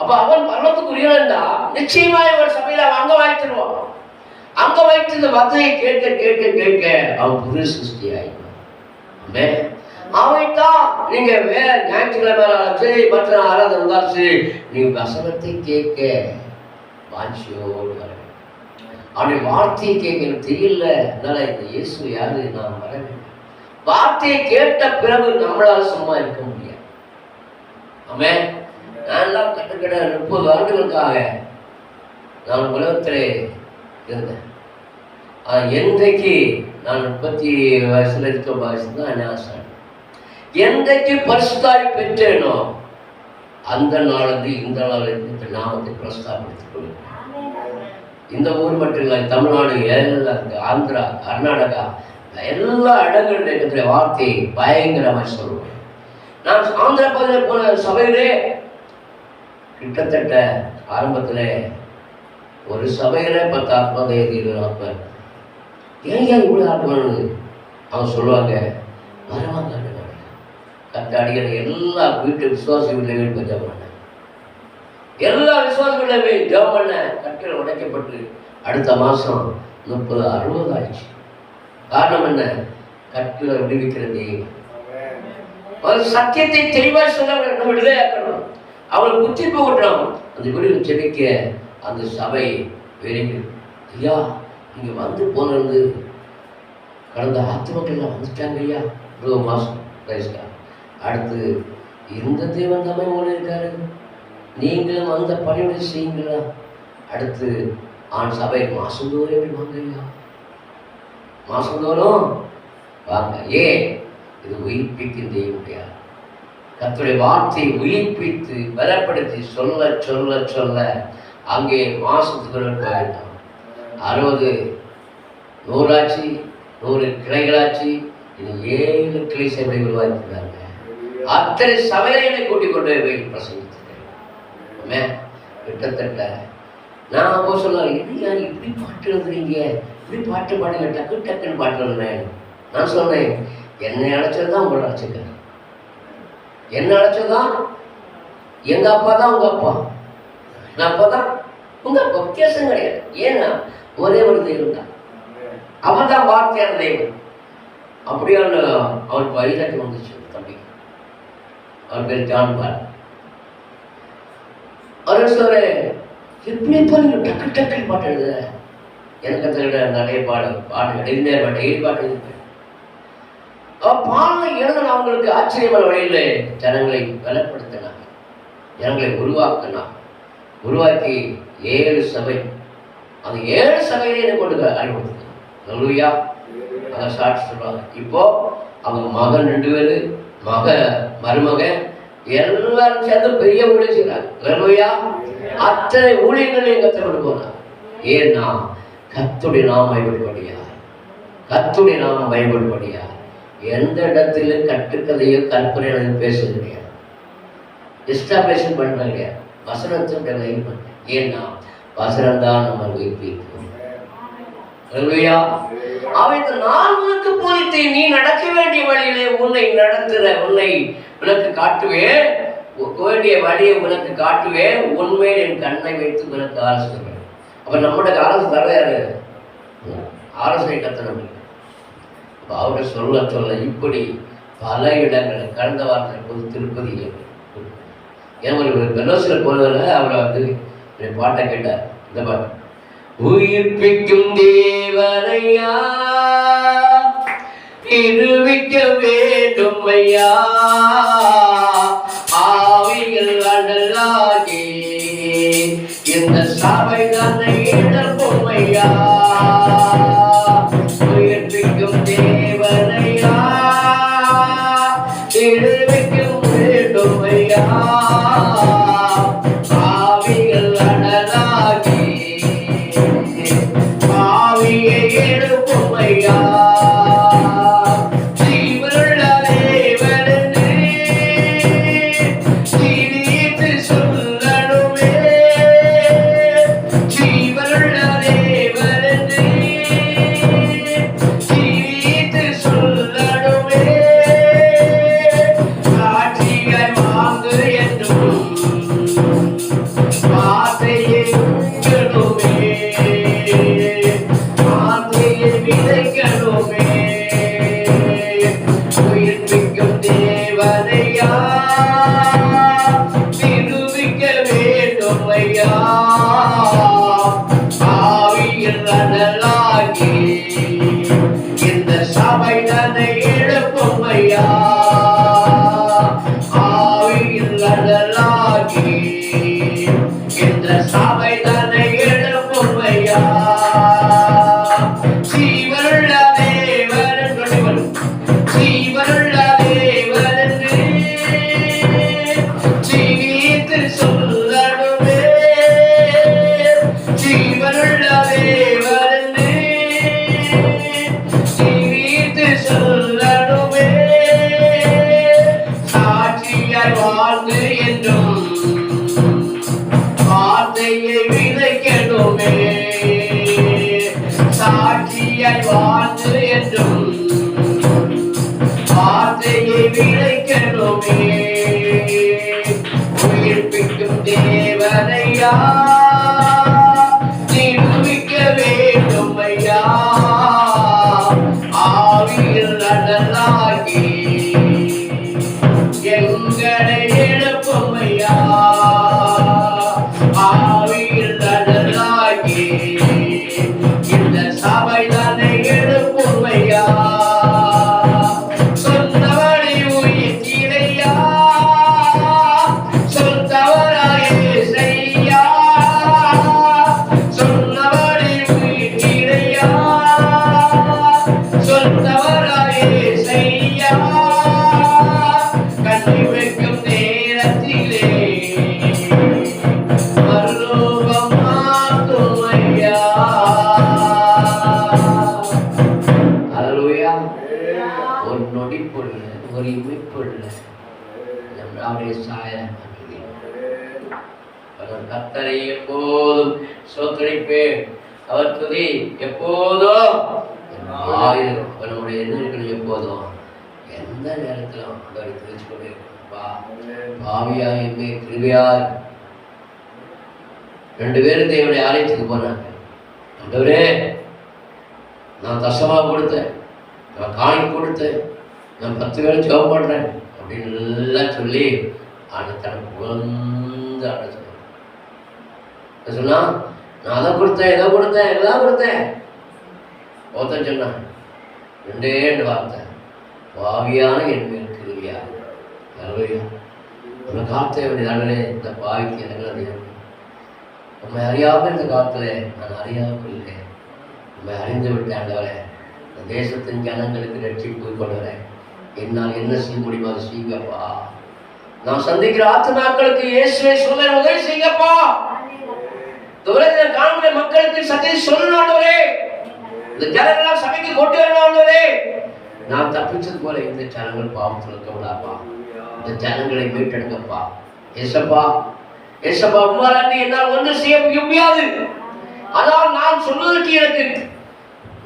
Speaker 1: அப்ப அவன் பரலோகத்துக்குரியவன்டா நிச்சயமா ஒரு சபையில அவன் அங்க வாய்த்துருவான். அங்க வைத்து இந்த வார்த்தையை கேட்க கேட்க கேட்க அவன் புது சிருஷ்டி ஆயிடுவான். அவைத்தான் நீங்க வேற ஞாயிற்றுக்கிழமை சரி மற்ற ஆராதனை இருந்தாலும் சரி நீங்க வசனத்தை கேட்க வாஞ்சியோடு வர வேண்டும். அவனுடைய வார்த்தையை கேட்க எனக்கு தெரியல, அதனால இந்த இயேசு யாரு நான் வர வேண்டும். வார்த்தையை கேட்ட பிறகு நம்மளால சும்மா இருக்க முடியாது. ஆமென். நான் கட்டுக்கட 30 ஆண்டுகளுக்காக நான் உலகத்திலே இருந்தேன். என்றைக்கு நான் 30 வயசுல 19 வயசு தான் என்ன என்றைக்கு பரிசுத்தாவி பெற்றேனோ அந்த நாளிலிருந்து இந்த நாளிலிருந்து நாமத்தை பிரஸ்தாபடுத்திக் கொள்கிறேன். இந்த ஊர் மட்டும் இல்லை, தமிழ்நாடு, எல்லா ஆந்திரா, கர்நாடகா, எல்லா இடங்களில் இருக்கிற வார்த்தையை பயங்கரமாக சொல்லுவேன். நான் ஆந்திரா பகுதியில் போன சபையிலே கிட்டத்தட்ட ஆரம்பத்தில் ஒரு சபையில 10 ஆத்மா, 20 ஆத்மா. ஏன் இவ்வளோ ஆத்மான்னு அவங்க சொல்லுவாங்க. வரவாங்க கத்தாடிக்கிற எல்லா வீட்டு விசுவாசி வீட்டில் போய் ஜெபம் பண்ண, எல்லா விசுவாசிகளும் போய் ஜெபம் பண்ண. கட்டில் உடைக்கப்பட்டு அடுத்த மாதம் 30-60 ஆயிடுச்சு. காரணம் என்ன? கட்டில விடுவிக்கிறது. ஒரு சத்தியத்தை தெளிவாக சொல்ல நம்ம விடுதலையாக்கணும். அவளை புத்தி போகட்டும். அந்த வீடு செபிக்க அந்த சபை வெளியே, ஐயா நீங்கள் வந்து போனது கடந்த ஆத்மக்கள்லாம் வந்துட்டாங்க ஐயா, 1 மாதம் கழிச்சா. அடுத்து இந்த தேவன் தம்மை ஓட இருக்காரு, நீங்களும் அந்த பணியோட செய்யுங்களா. அடுத்து ஆண் சபை மாசந்தோறும் எப்படி வாங்க ஐயா, மாசந்தோறும் வாங்க. ஏன்? இது உயிர்ப்பிக்கும் தெய்வம். கர்த்தருடைய வார்த்தையை உயிர்ப்பித்து பலப்படுத்தி சொல்ல சொல்ல சொல்ல அங்கே மாசத்துக்கு போயிட்டோம். 60 100 ஆச்சு, 100 கிளைகளாச்சு. இது 7 கிளை சபை உருவாக்கிட்டாங்க. அத்தனை சபைகளை கூட்டிக் கொண்டு போய் பிரசங்கிச்சிருக்கேன். கிட்டத்தட்ட நான் அப்போ சொல்லுவேன், இல்லையா இப்படி பாட்டு எழுதுறீங்க, இப்படி பாட்டு பாடுங்க, டக்கு டக்குன்னு பாட்டு எழுதுனேன். நான் சொன்னேன், என்னை அழைச்சதுதான் உங்களை அழைச்சிருக்கேன். என்ன அழைச்சதான் எங்க அப்பா தான் உங்க அப்பா, என் அப்பா தான் உங்க அப்பா. வித்தியாசம் கிடையாது. ஏன்னா ஒரே ஒரு தெய்வம் தான், அவன் தான் வார்த்தையான தெய்வம். அப்படியான அவருக்கு வழிகாட்டி வந்துச்சு தம்பி. அவர் பேர் ஜான் பால். அவர் சொல்ற, எப்படி பாருங்க டக்கு டக்குன்னு பாட்டு எழுத. எனக்கு கற்றுக்கிட்ட நிறைய பாட்டு எழுதினே டெய்லி பாட்டு எழுதிப்பேன். பாடலை எழுதின அவங்களுக்கு ஆச்சரியமான வழியில் ஜனங்களை பலப்படுத்தினார், ஜனங்களை உருவாக்கி 7 சபை, அந்த 7 சபையிலே என்ன கொண்டு அறிவுறுத்தினார். அதை சாட்சி சொல்லுவாங்க. இப்போ அவங்க மகன் 2 பேர், மருமகன் எல்லாரும் சேர்ந்து பெரிய ஊழியம் செய்றாங்க. அத்தனை ஊழியங்களையும் கற்றுக்கொண்டு போனார். ஏன்னா கர்த்தருடைய நாமம் பயன்படுபடியா, கர்த்தருடைய நாமம் பயன்படுபடியா. எந்த இடத்திலும் கட்டுக்கதையோ கற்பனையோ பேசுறது கிடையாது, எஸ்டாப்ளிஷ் பண்றாங்க. வசனத்தின் லைன் பண்ண, ஏன்னா வசனம் தான் நம்ம உயிர்ப்பிக்கும். அவன் இந்த நாள் உனக்கு போதித்து நீ நடக்க வேண்டிய வழியிலே உன்னை நடத்துற, உன்னை உனக்கு காட்டுவேன், வேண்டிய வழியை உனக்கு காட்டுவேன், உண்மையை என் கண்ணை வைத்து உனக்கு ஆலோசனை. அப்ப நம்முடைய ஆலோசனை தர யாரு? ஆலோசனை கத்தணும். அவரை சொல்ல சொல்ல இப்படி பல இடங்கள் கடந்த வாரத்தில் போது திருப்பதி ஏன் ஒரு பெலோசில் போனதில் அவரை வந்து பாட்டை கேட்டார். இந்த பாட்டு, உயிர்ப்பிக்கும் தேவனையா நிரூபிக்க வேண்டும் ஐயா, ஆவிகள் அடலாகி இந்த சபை தன்னை இழப்போம் ஐயா. உயிர்ப்பிக்கும் தேவனையா நிரூபிக்க வேண்டும் ஐயா, ஆவிகள் அடலாகி ஆவியை எழுப்பும் ஐயா. ஜீவனுள்ள ஐயா, நிரூபிக்க வேண்டும் ஐயா, ஆவியில் அனலாகி எங்களை எழுப்பும் ஐயா, ஆவியில் அனலாகி இந்த சபை தானே எழுப்பும் ஐயா, சொந்தவழி உயிர்த்தீரையா, சொந்தவராயே செய்யா, சொந்தவழி உயிர்த்தீரையா, சொந்தவராயே செய்யா, கண்ணி வைக்கும் நேரத்திலே மறுரூபம் மாற்றும் ஐயா. அல்லேலூயா. ஒரு நொடி பொருள், ஒரு இமைப்பொருள் நம்முடைய சாயம் கர்த்தரை எப்போதும் சோதரிப்பேன், அவர் துதி எப்போதும் நம்முடைய எதிர்கள் எப்போதும் எந்த நேரத்திலும் அவரை துதிச்சு கொண்டே பாவியா எம்மே கிருபையார். 2 பேரும் தேவனுடைய ஆலயத்துக்கு போனாங்க. ஆண்டவரே, நான் தசமா கொடுத்தேன், நான் காணிக்கை கொடுத்தேன், நான் 10 பேரும் ஜெபம் பண்றேன் அப்படின்னு எல்லாம் சொல்லி தனக்கு உணர்ந்து ஆட சொன்னா, நான் அதை கொடுத்தேன், இதை கொடுத்தேன், எல்லாம் கொடுத்தேன். ஒருத்தன் சொன்னான் 2 வார்த்தை, பாவியான என் மேல் கிருபையார். நம்ம காத்த வேண்டியதானே இந்த பாவிக்கு எனக்கு நம்மை அறியாமல் இந்த காலத்துல நான் அறியாமல் இல்லை, நம்மை அறிந்து விட்டேன் ஆண்டவரே. இந்த தேசத்தின் ஜனங்களுக்கு ரட்சிப்பு கொண்டு வரேன், என்னால் என்ன செய்ய முடியுமோ அதை செய்யுங்கப்பா. நான் சந்திக்கிற ஆத்துமாக்களுக்கு இயேசுவை சொல்ல உதவி செய்யுங்கப்பா. காண்கிற மக்களுக்கு சத்தியை சொல்லணும் ஆண்டவரே. இந்த ஜனங்களாம் சபைக்கு கொண்டு வரணும் ஆண்டவரே. நான் தப்பிச்சது போல இந்த ஜனங்கள் பாவத்தில் இருக்கக்கூடாப்பா. இந்த ஜனங்களை மீட்டெடுங்கப்பா. ஏசப்பா, ஏசப்பா, உம்மால் என்னால் ஒன்று செய்ய முடியாது. ஆனால் நான் சொல்வதற்கு எனக்கு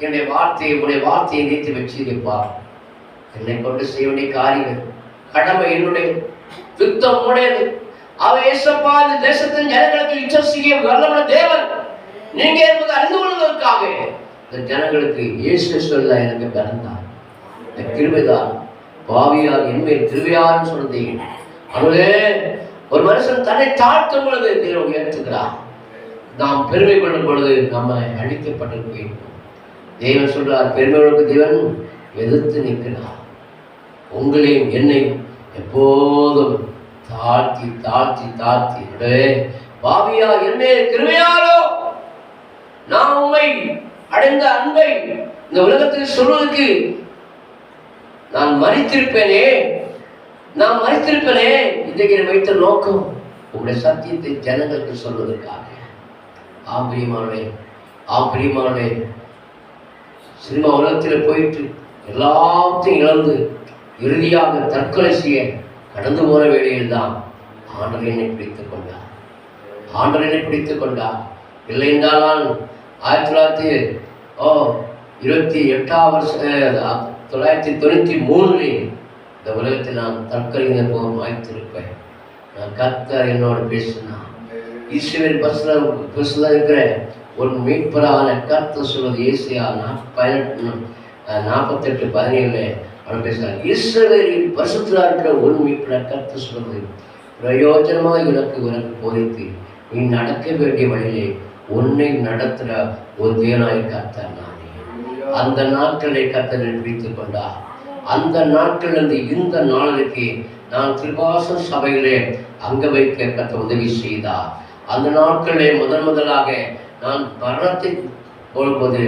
Speaker 1: என்னுடைய வார்த்தையை, உடைய வார்த்தையை நீத்து வச்சிருப்பா. என்னை கொண்டு செய்ய வேண்டிய காரியம், கடமை என்னுடைய, யுத்தம் உடையது. அவர் ஏசப்பா, இந்த தேசத்தின் ஜனங்களுக்கு யுத்தம் செய்ய வல்லவன தேவன் நீங்க என்பதை அறிந்து கொள்வதற்காக இந்த ஜனங்களுக்கு இயேசு சொல்ல எனக்கு பிறந்தார். இந்த கிருபைதான் பாவியார் என்மேல் கிருபையார்னு சொன்னீங்க. அவளே, ஒரு மனுஷன் தன்னை தாழ்த்தும் பொழுது தேவன் உயர்த்துகிறார். நாம் பெருமை கொள்ளும் பொழுது நம்ம அழிக்கப்பட்டிருப்போம். தேவன் சொல்றார், பெருமைகளுக்கு தேவன் எதிர்த்து நிற்கிறார். உங்களையும் என்னையும் எப்போதும் தாழ்த்தி தாழ்த்தி தாழ்த்தி பாவியா என்னே கிருபையாரோ, நான் உண்மை அடைந்த அன்பை இந்த உலகத்தில் சொல்வதற்கு நான் மறித்திருப்பேனே, நான் மறித்திருப்பேனே. இன்றைக்கு வைத்த நோக்கம் உங்களுடைய சத்தியத்தை ஜனங்களுக்கு சொல்வதற்காக. ஆம்பிரியமானே, ஆம்பிரியமானே, சினிமா உலகத்தில் போயிட்டு எல்லாத்தையும் இழந்து இறுதியாக தற்கொலை செய்ய கடந்து போன வேளையில் தான் ஆண்டவர் என்னை பிடித்துக் கொண்டார். ஆண்டவர் என்னை பிடித்துக் கொண்டார். இல்லை என்றால் 1993 இந்த உலகத்தில் நான் தற்கொலை போக வாய்த்திருப்பேன். நான் கர்த்தர் என்னோடு பேசினான். ஈஸ்வரின் பஸ்ல இருக்கிற ஒரு மீட்பரான கர்த்தர் சொல்வது ஏசியா 48:17 அவன் பேசுகிறார். ஈஸ்வரின் பரிசுத்தரா இருக்கிற ஒரு மீட்பர கர்த்தர் சொல்வது, பிரயோஜனமாக உனக்கு போதித்து நீ நடக்க வேண்டிய வழியிலே உன்னை நடத்துகிற ஒரு தேவனாய் கர்த்தர் நானே. அந்த நாட்களை கர்த்தரை பிடித்துக் கொண்டார். அந்த நாட்களிலிருந்து இந்த நாளுக்கு நான் திருவாசல் சபையிலே அங்க வைக்க கர்த்தர் உதவி செய்தார். அந்த நாட்களிலே முதலாக நான் மரணத்தை போகும்போது,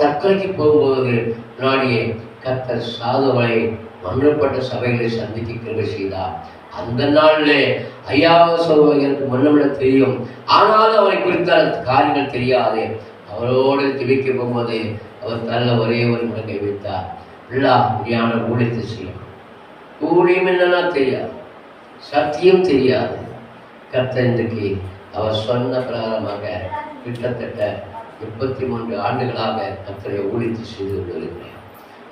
Speaker 1: தற்கொலைக்கு போகும்போது நாடியே கர்த்தர் சாதுவை மன்னப்பட்ட சபைகளை சந்திக்க கிருபை செய்தார். அந்த நாளிலே ஐயாவை சொல்வது எனக்கு முன்னமிட தெரியும், ஆனாலும் அவரை குறித்த காரியங்கள் தெரியாது. அவரோடு திவிக்க போகும்போது அவர் தள்ள ஒரே ஒரு முறை வைத்தார். எல்லா முடியான ஊழியத்தை செய்யும். ஊழியம் என்னன்னா தெரியாது, சத்தியம் தெரியாது. கர்த்தர் இன்றைக்கு அவர் சொன்ன பிரகாரமாக கிட்டத்தட்ட 33 ஆண்டுகளாக கர்த்தரை ஊழியத்தை செய்து கொண்டிருக்கிறேன்.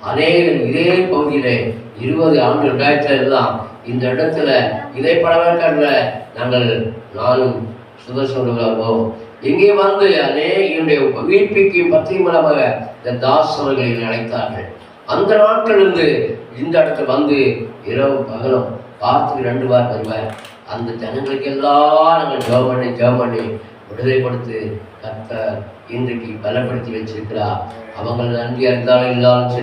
Speaker 1: அநேகர் இதே பகுதியிலே 20 ஆண்டு 2000 இந்த இடத்துல இதே படவேற்காட்டில் நானும் சுதர்சனோ இங்கே வந்து என்னுடைய வீழ்ப்பிக்கு பத்தியும் மூலமாக இந்த தாஸ் அவர்களை அழைத்தார்கள். அந்த நாட்கள் இருந்து இந்த இடத்துல வந்து இரவு பகலும் பார்த்துக்கு 2 வாரம் வருவார். அந்த ஜனங்களுக்கு எல்லாம் நாங்கள் ஜெபம் பண்ணி விடுதலை கொடுத்து கர்த்தர் இன்றைக்கு பலப்படுத்தி வச்சிருக்கிறார். அவங்க நன்றி அறிந்தாலும் இல்லாலும்